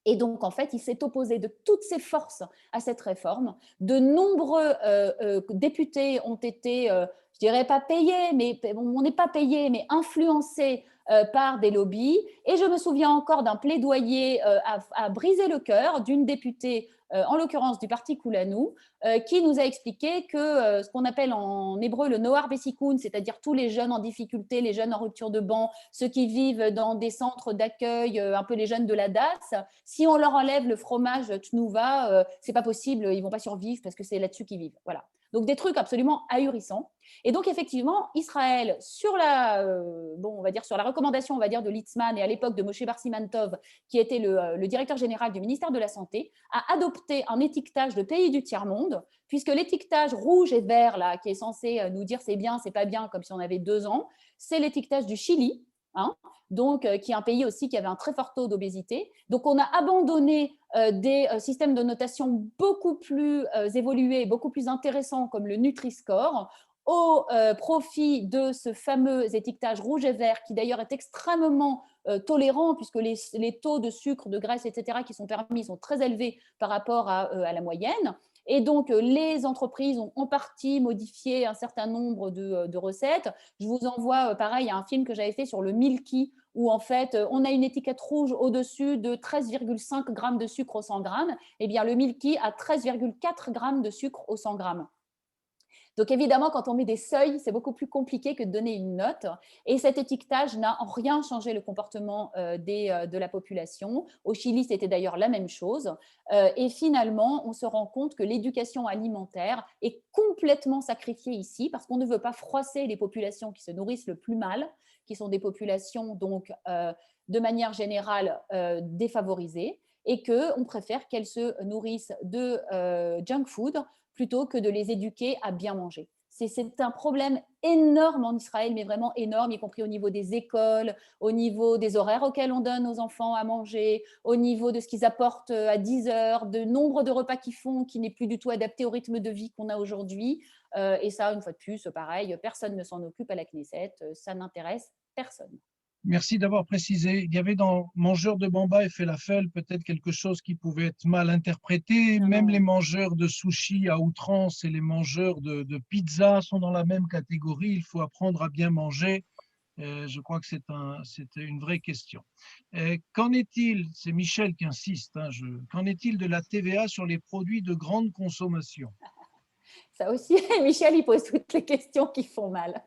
Et donc, en fait, il s'est opposé de toutes ses forces à cette réforme. De nombreux députés ont été, je dirais pas payés, mais on n'est pas payés, mais influencés par des lobbies. Et je me souviens encore d'un plaidoyer à briser le cœur d'une députée, en l'occurrence du parti Koulanou, qui nous a expliqué que ce qu'on appelle en hébreu le Noar Bessikoun, c'est-à-dire tous les jeunes en difficulté, les jeunes en rupture de banc, ceux qui vivent dans des centres d'accueil, un peu les jeunes de la DAS, si on leur enlève le fromage Tnouva, c'est pas possible, ils vont pas survivre parce que c'est là-dessus qu'ils vivent. Voilà. Donc des trucs absolument ahurissants. Et donc effectivement, Israël, sur la, bon, on va dire sur la recommandation, on va dire de Litzman et à l'époque de Moshe Bar-Siman-Tov, qui était le directeur général du ministère de la Santé, a adopté un étiquetage de pays du tiers-monde, puisque l'étiquetage rouge et vert là, qui est censé nous dire c'est bien, c'est pas bien, comme si on avait 2 ans, c'est l'étiquetage du Chili. Hein, donc, qui est un pays aussi qui avait un très fort taux d'obésité. Donc, on a abandonné des systèmes de notation beaucoup plus évolués, beaucoup plus intéressants comme le Nutri-Score au profit de ce fameux étiquetage rouge et vert qui d'ailleurs est extrêmement tolérant puisque les taux de sucre, de graisse, etc. qui sont permis sont très élevés par rapport à la moyenne. Et donc, les entreprises ont en partie modifié un certain nombre de recettes. Je vous envoie, pareil, à un film que j'avais fait sur le Milky, où en fait, on a une étiquette rouge au-dessus de 13,5 grammes de sucre au 100 grammes. Eh bien, le Milky a 13,4 grammes de sucre au 100 grammes. Donc évidemment, quand on met des seuils, c'est beaucoup plus compliqué que de donner une note. Et cet étiquetage n'a en rien changé le comportement de la population. Au Chili, c'était d'ailleurs la même chose. Et finalement, on se rend compte que l'éducation alimentaire est complètement sacrifiée ici parce qu'on ne veut pas froisser les populations qui se nourrissent le plus mal, qui sont des populations donc de manière générale défavorisées, et qu'on préfère qu'elles se nourrissent de junk food plutôt que de les éduquer à bien manger. C'est un problème énorme en Israël, mais vraiment énorme, y compris au niveau des écoles, au niveau des horaires auxquels on donne aux enfants à manger, au niveau de ce qu'ils apportent à 10 heures, de nombre de repas qu'ils font qui n'est plus du tout adapté au rythme de vie qu'on a aujourd'hui. Et ça, une fois de plus, pareil, personne ne s'en occupe à la Knesset, ça n'intéresse personne. Merci d'avoir précisé. Il y avait dans Mangeurs de Bamba et Falafel peut-être quelque chose qui pouvait être mal interprété. Non, Même les non. mangeurs de sushi à outrance et les mangeurs de pizza sont dans la même catégorie. Il faut apprendre à bien manger. Je crois que c'est une vraie question. Qu'en est-il, c'est Michel qui insiste, hein, qu'en est-il de la TVA sur les produits de grande consommation? Ça aussi, Michel, il pose toutes les questions qui font mal.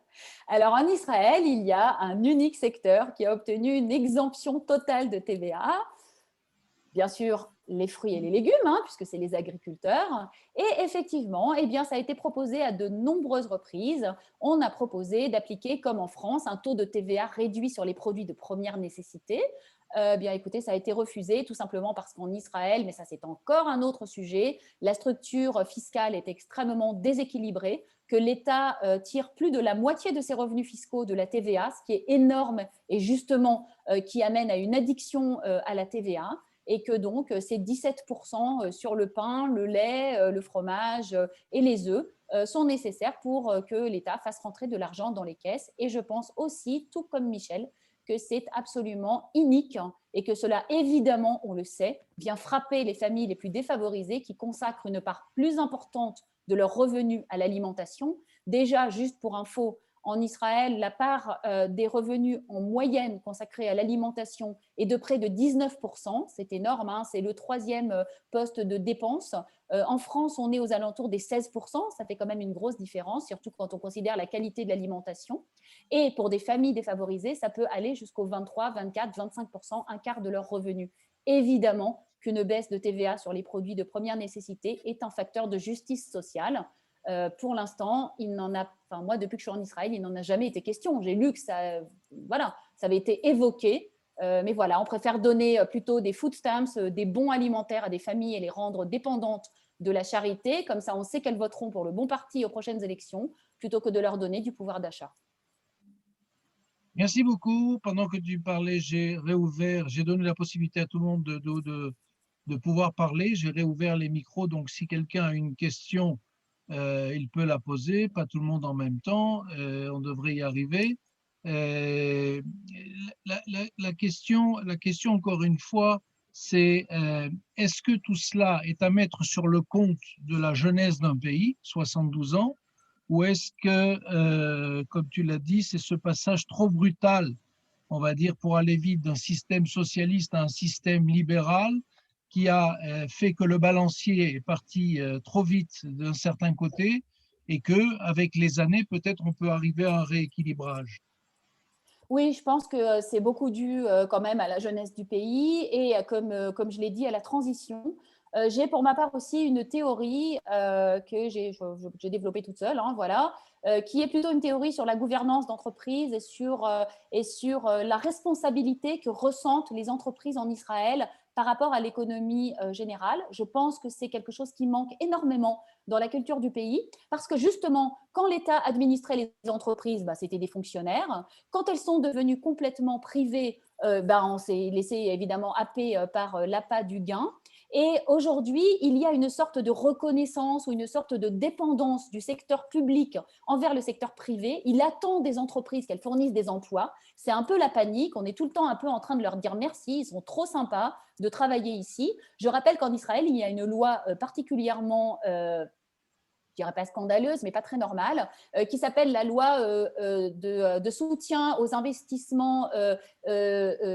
Alors, en Israël, il y a un unique secteur qui a obtenu une exemption totale de TVA. Bien sûr, les fruits et les légumes, hein, puisque c'est les agriculteurs. Et effectivement, eh bien, ça a été proposé à de nombreuses reprises. On a proposé d'appliquer, comme en France, un taux de TVA réduit sur les produits de première nécessité. Bien, écoutez, ça a été refusé tout simplement parce qu'en Israël, mais ça c'est encore un autre sujet, la structure fiscale est extrêmement déséquilibrée, que l'État tire plus de la moitié de ses revenus fiscaux de la TVA, ce qui est énorme et justement qui amène à une addiction à la TVA, et que donc ces 17% sur le pain, le lait, le fromage et les œufs sont nécessaires pour que l'État fasse rentrer de l'argent dans les caisses. Et je pense aussi, tout comme Michel, que c'est absolument inique et que cela, évidemment, on le sait, vient frapper les familles les plus défavorisées qui consacrent une part plus importante de leurs revenus à l'alimentation. Déjà, juste pour info, en Israël, la part des revenus en moyenne consacrés à l'alimentation est de près de 19%. C'est énorme, hein, c'est le 3e poste de dépense. En France, on est aux alentours des 16%. Ça fait quand même une grosse différence, surtout quand on considère la qualité de l'alimentation. Et pour des familles défavorisées, ça peut aller jusqu'au 23, 24, 25%, un quart de leurs revenus. Évidemment qu'une baisse de TVA sur les produits de première nécessité est un facteur de justice sociale. Pour l'instant, il n'en a, enfin moi depuis que je suis en Israël, il n'en a jamais été question. J'ai lu que ça, voilà, ça avait été évoqué, mais voilà, on préfère donner plutôt des food stamps, des bons alimentaires à des familles et les rendre dépendantes de la charité. Comme ça, on sait qu'elles voteront pour le bon parti aux prochaines élections, plutôt que de leur donner du pouvoir d'achat. Merci beaucoup. Pendant que tu parlais, j'ai donné la possibilité à tout le monde de pouvoir parler. J'ai réouvert les micros. Donc, si quelqu'un a une question il peut la poser, pas tout le monde en même temps, on devrait y arriver. Euh, la question, encore une fois, c'est est-ce que tout cela est à mettre sur le compte de la jeunesse d'un pays, 72 ans, ou est-ce que, comme tu l'as dit, c'est ce passage trop brutal, on va dire, pour aller vite d'un système socialiste à un système libéral qui a fait que le balancier est parti trop vite d'un certain côté et que, avec les années, peut-être on peut arriver à un rééquilibrage. Oui, je pense que c'est beaucoup dû quand même à la jeunesse du pays et comme je l'ai dit, à la transition. J'ai pour ma part aussi une théorie que j'ai développée toute seule, hein, voilà, qui est plutôt une théorie sur la gouvernance d'entreprise et sur la responsabilité que ressentent les entreprises en Israël par rapport à l'économie générale. Je pense que c'est quelque chose qui manque énormément dans la culture du pays parce que justement, quand l'État administrait les entreprises, bah, c'était des fonctionnaires. Quand elles sont devenues complètement privées, on s'est laissé évidemment happer par l'appât du gain. Et aujourd'hui, il y a une sorte de reconnaissance ou une sorte de dépendance du secteur public envers le secteur privé. Il attend des entreprises qu'elles fournissent des emplois. C'est un peu la panique. On est tout le temps un peu en train de leur dire merci. Ils sont trop sympas de travailler ici. Je rappelle qu'en Israël, il y a une loi particulièrement je dirais pas scandaleuse, mais pas très normale, qui s'appelle la loi de soutien aux investissements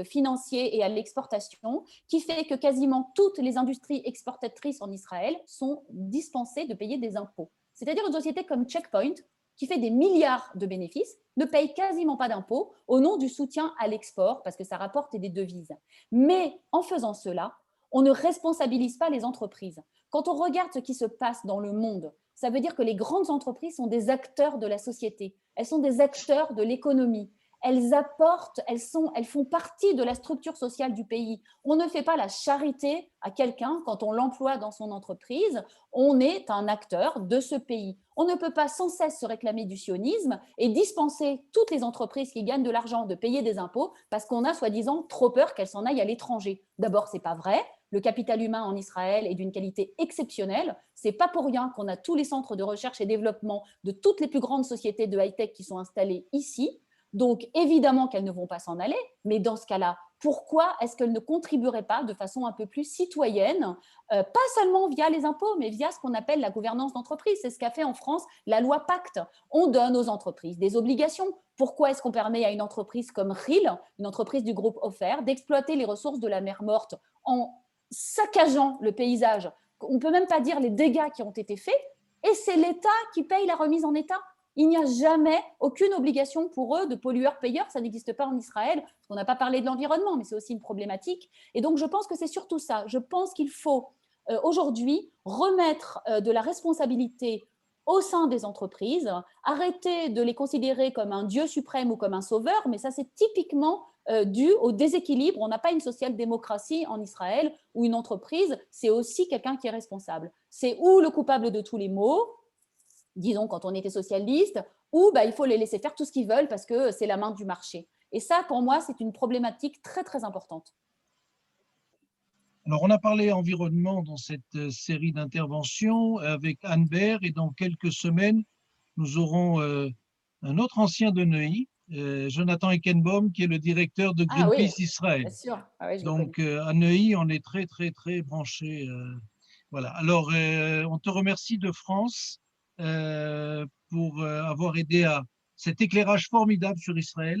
financiers et à l'exportation, qui fait que quasiment toutes les industries exportatrices en Israël sont dispensées de payer des impôts. C'est-à-dire une société comme Checkpoint, qui fait des milliards de bénéfices, ne paye quasiment pas d'impôts au nom du soutien à l'export, parce que ça rapporte des devises. Mais en faisant cela, on ne responsabilise pas les entreprises. Quand on regarde ce qui se passe dans le monde, ça veut dire que les grandes entreprises sont des acteurs de la société, elles sont des acteurs de l'économie. Elles apportent, elles font partie de la structure sociale du pays. On ne fait pas la charité à quelqu'un quand on l'emploie dans son entreprise. On est un acteur de ce pays. On ne peut pas sans cesse se réclamer du sionisme et dispenser toutes les entreprises qui gagnent de l'argent de payer des impôts parce qu'on a soi-disant trop peur qu'elles s'en aillent à l'étranger. D'abord, c'est pas vrai. Le capital humain en Israël est d'une qualité exceptionnelle. C'est pas pour rien qu'on a tous les centres de recherche et développement de toutes les plus grandes sociétés de high-tech qui sont installées ici. Donc, évidemment qu'elles ne vont pas s'en aller, mais dans ce cas-là, pourquoi est-ce qu'elles ne contribueraient pas de façon un peu plus citoyenne, pas seulement via les impôts, mais via ce qu'on appelle la gouvernance d'entreprise. C'est ce qu'a fait en France la loi Pacte. On donne aux entreprises des obligations. Pourquoi est-ce qu'on permet à une entreprise comme RIL, une entreprise du groupe Offert, d'exploiter les ressources de la mer Morte en saccageant le paysage? On ne peut même pas dire les dégâts qui ont été faits, et c'est l'État qui paye la remise en état. Il n'y a jamais aucune obligation pour eux de pollueur-payeur, ça n'existe pas en Israël, parce qu'on n'a pas parlé de l'environnement, mais c'est aussi une problématique. Et donc je pense que c'est surtout ça. Je pense qu'il faut aujourd'hui remettre de la responsabilité au sein des entreprises, arrêter de les considérer comme un dieu suprême ou comme un sauveur, mais ça c'est typiquement dû au déséquilibre. On n'a pas une social-démocratie en Israël où une entreprise, c'est aussi quelqu'un qui est responsable. C'est ou le coupable de tous les maux, disons quand on était socialiste, ou il faut les laisser faire tout ce qu'ils veulent parce que c'est la main du marché. Et ça, pour moi, c'est une problématique très, très importante. Alors, on a parlé environnement dans cette série d'interventions avec Anne Baer et dans quelques semaines, nous aurons un autre ancien de Neuilly, Jonathan Eckenbaum, qui est le directeur de Ah oui, Greenpeace Israël. bien sûr. Ah oui, je le connais. Donc, à Neuilly, on est très, très, très branché. Voilà. Alors, on te remercie de France pour avoir aidé à cet éclairage formidable sur Israël.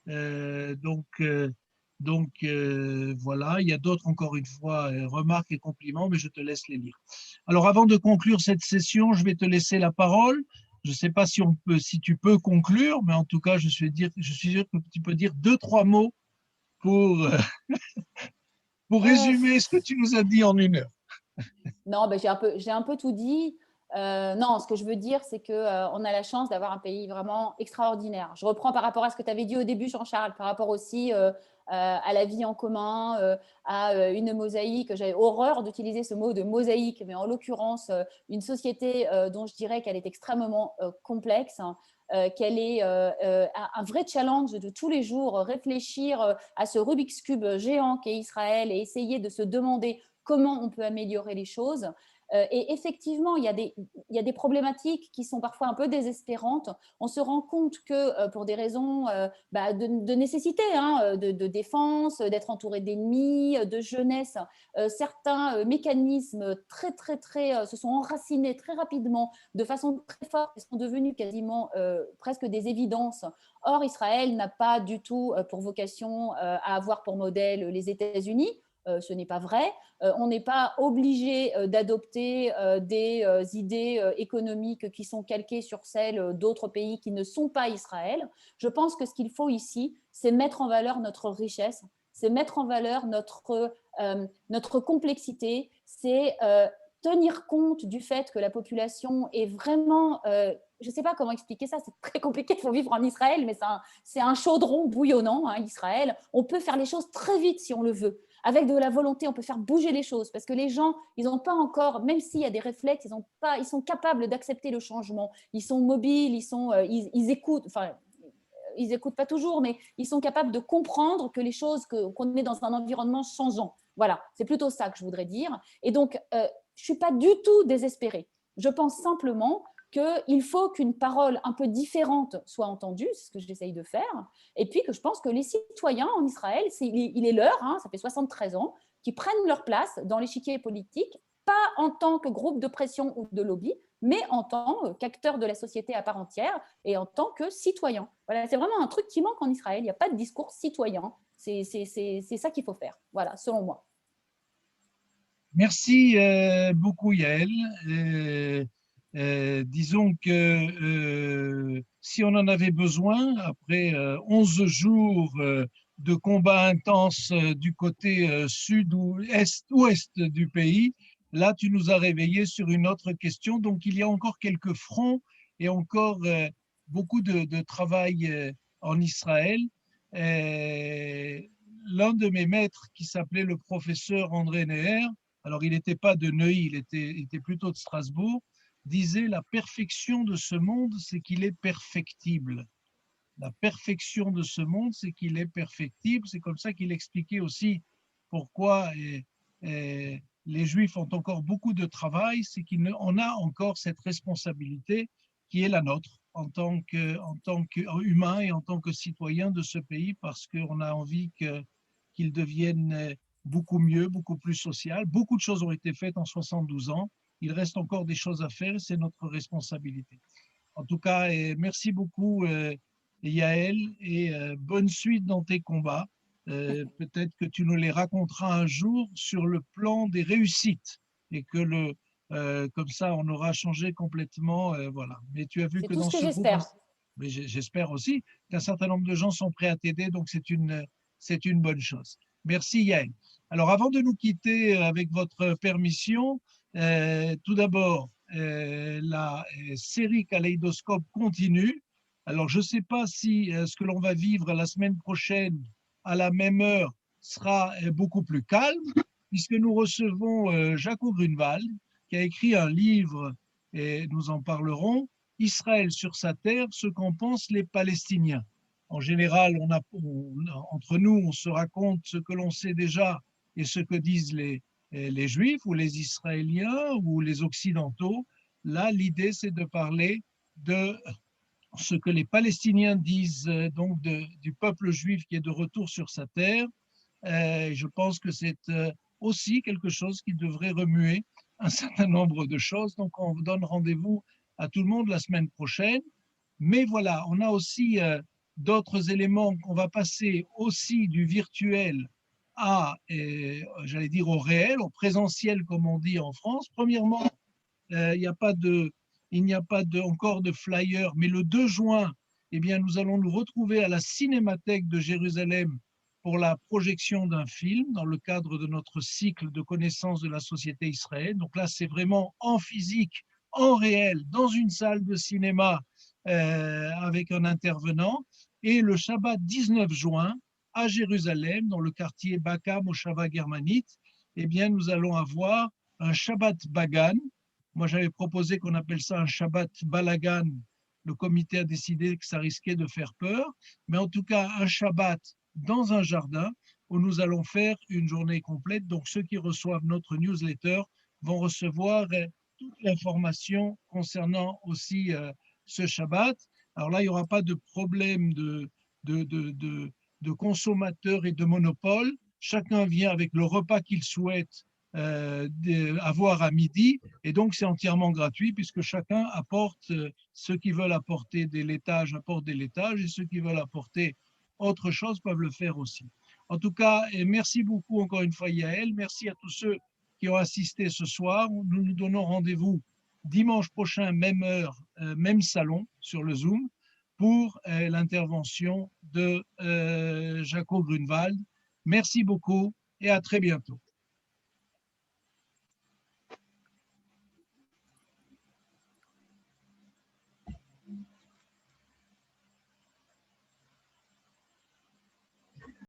Euh, donc, euh, voilà, il y a d'autres, encore une fois, remarques et compliments, mais je te laisse les lire. Alors, avant de conclure cette session, je vais te laisser la parole. Je ne sais pas si tu peux conclure, mais en tout cas, je suis sûr que tu peux dire deux, trois mots pour, pour Euh, résumer ce que tu nous as dit en une heure. Non, j'ai un peu tout dit. Non, ce que je veux dire, c'est qu'on a la chance d'avoir un pays vraiment extraordinaire. Je reprends par rapport à ce que tu avais dit au début, Jean-Charles, par rapport aussi à la vie en commun, à une mosaïque. J'avais horreur d'utiliser ce mot de mosaïque, mais en l'occurrence, une société dont je dirais qu'elle est extrêmement complexe, hein, qu'elle est un vrai challenge de tous les jours, réfléchir à ce Rubik's Cube géant qu'est Israël et essayer de se demander comment on peut améliorer les choses. Et effectivement, il y a des problématiques qui sont parfois un peu désespérantes. On se rend compte que pour des raisons de nécessité, hein, de défense, d'être entouré d'ennemis, de jeunesse, certains mécanismes se sont enracinés très rapidement, de façon très forte, et sont devenus quasiment presque des évidences. Or, Israël n'a pas du tout pour vocation à avoir pour modèle les États-Unis. Ce n'est pas vrai. On n'est pas obligé d'adopter des idées économiques qui sont calquées sur celles d'autres pays qui ne sont pas Israël. Je pense que ce qu'il faut ici, c'est mettre en valeur notre richesse, c'est mettre en valeur notre complexité, c'est tenir compte du fait que la population est vraiment, je ne sais pas comment expliquer ça, c'est très compliqué, il faut vivre en Israël, mais c'est un chaudron bouillonnant, hein, Israël. On peut faire les choses très vite si on le veut. Avec de la volonté, on peut faire bouger les choses parce que les gens, ils n'ont pas encore, même s'il y a des réflexes, ils sont capables d'accepter le changement. Ils sont mobiles, ils écoutent, enfin, ils écoutent pas toujours, mais ils sont capables de comprendre que les choses, qu'on est dans un environnement changeant. Voilà, c'est plutôt ça que je voudrais dire. Et donc, je suis pas du tout désespérée. Je pense simplement qu'il faut qu'une parole un peu différente soit entendue, c'est ce que j'essaye de faire, et puis que je pense que les citoyens en Israël, il est l'heure, hein, ça fait 73 ans, qui prennent leur place dans l'échiquier politique, pas en tant que groupe de pression ou de lobby, mais en tant qu'acteur de la société à part entière et en tant que citoyen. Voilà, c'est vraiment un truc qui manque en Israël, il n'y a pas de discours citoyen, c'est ça qu'il faut faire, voilà, selon moi. Merci beaucoup, Yael. Disons que si on en avait besoin, après 11 jours de combats intenses du côté sud ou ouest du pays, là, tu nous as réveillés sur une autre question. Donc, il y a encore quelques fronts et encore beaucoup de travail en Israël. L'un de mes maîtres, qui s'appelait le professeur André Neher, alors il n'était pas de Neuilly, il était plutôt de Strasbourg, disait la perfection de ce monde, c'est qu'il est perfectible. La perfection de ce monde, c'est qu'il est perfectible. C'est comme ça qu'il expliquait aussi pourquoi les Juifs ont encore beaucoup de travail, c'est qu'on a encore cette responsabilité qui est la nôtre en tant qu'humain et en tant que citoyen de ce pays, parce qu'on a envie qu'il devienne beaucoup mieux, beaucoup plus social. Beaucoup de choses ont été faites en 72 ans. Il reste encore des choses à faire et c'est notre responsabilité. En tout cas, merci beaucoup, Yael, et bonne suite dans tes combats. Peut-être que tu nous les raconteras un jour sur le plan des réussites et que comme ça, on aura changé complètement. Voilà. Mais tu as vu C'est que tout dans ce que ce groupe, j'espère. mais j'espère aussi qu'un certain nombre de gens sont prêts à t'aider, donc c'est une bonne chose. Merci Yael. Alors avant de nous quitter avec votre permission, tout d'abord, la série Kaléidoscope continue. Alors je ne sais pas si ce que l'on va vivre la semaine prochaine à la même heure sera beaucoup plus calme, puisque nous recevons Jaco Grunewald, qui a écrit un livre, et nous en parlerons, Israël sur sa terre, ce qu'en pensent les Palestiniens. En général, entre nous, on se raconte ce que l'on sait déjà et ce que disent les Juifs ou les Israéliens ou les Occidentaux. Là, l'idée, c'est de parler de ce que les Palestiniens disent donc du peuple juif qui est de retour sur sa terre. Je pense que c'est aussi quelque chose qui devrait remuer un certain nombre de choses. Donc, on vous donne rendez-vous à tout le monde la semaine prochaine. Mais voilà, on a aussi d'autres éléments qu'on va passer aussi du virtuel à, j'allais dire, au réel, au présentiel, comme on dit en France. Premièrement, il n'y a pas encore de flyer, mais le 2 juin, eh bien, nous allons nous retrouver à la Cinémathèque de Jérusalem pour la projection d'un film dans le cadre de notre cycle de connaissance de la société israélienne. Donc là, c'est vraiment en physique, en réel, dans une salle de cinéma avec un intervenant. Et le Shabbat 19 juin, à Jérusalem, dans le quartier Baka, Moshava Germanite, eh bien, nous allons avoir un Shabbat Bagan. Moi, j'avais proposé qu'on appelle ça un Shabbat Balagan. Le comité a décidé que ça risquait de faire peur. Mais en tout cas, un Shabbat dans un jardin où nous allons faire une journée complète. Donc, ceux qui reçoivent notre newsletter vont recevoir toute l'information concernant aussi ce Shabbat. Alors là, il n'y aura pas de problème de, de, de, de consommateurs et de monopole. Chacun vient avec le repas qu'il souhaite avoir à midi, et donc c'est entièrement gratuit puisque chacun apporte ceux qui veulent apporter des laitages apportent des laitages et ceux qui veulent apporter autre chose peuvent le faire aussi. En tout cas, et merci beaucoup encore une fois Yael, merci à tous ceux qui ont assisté ce soir. Nous nous donnons rendez-vous dimanche prochain, même heure, même salon sur le Zoom pour l'intervention de Jaco Grunwald. Merci beaucoup et à très bientôt.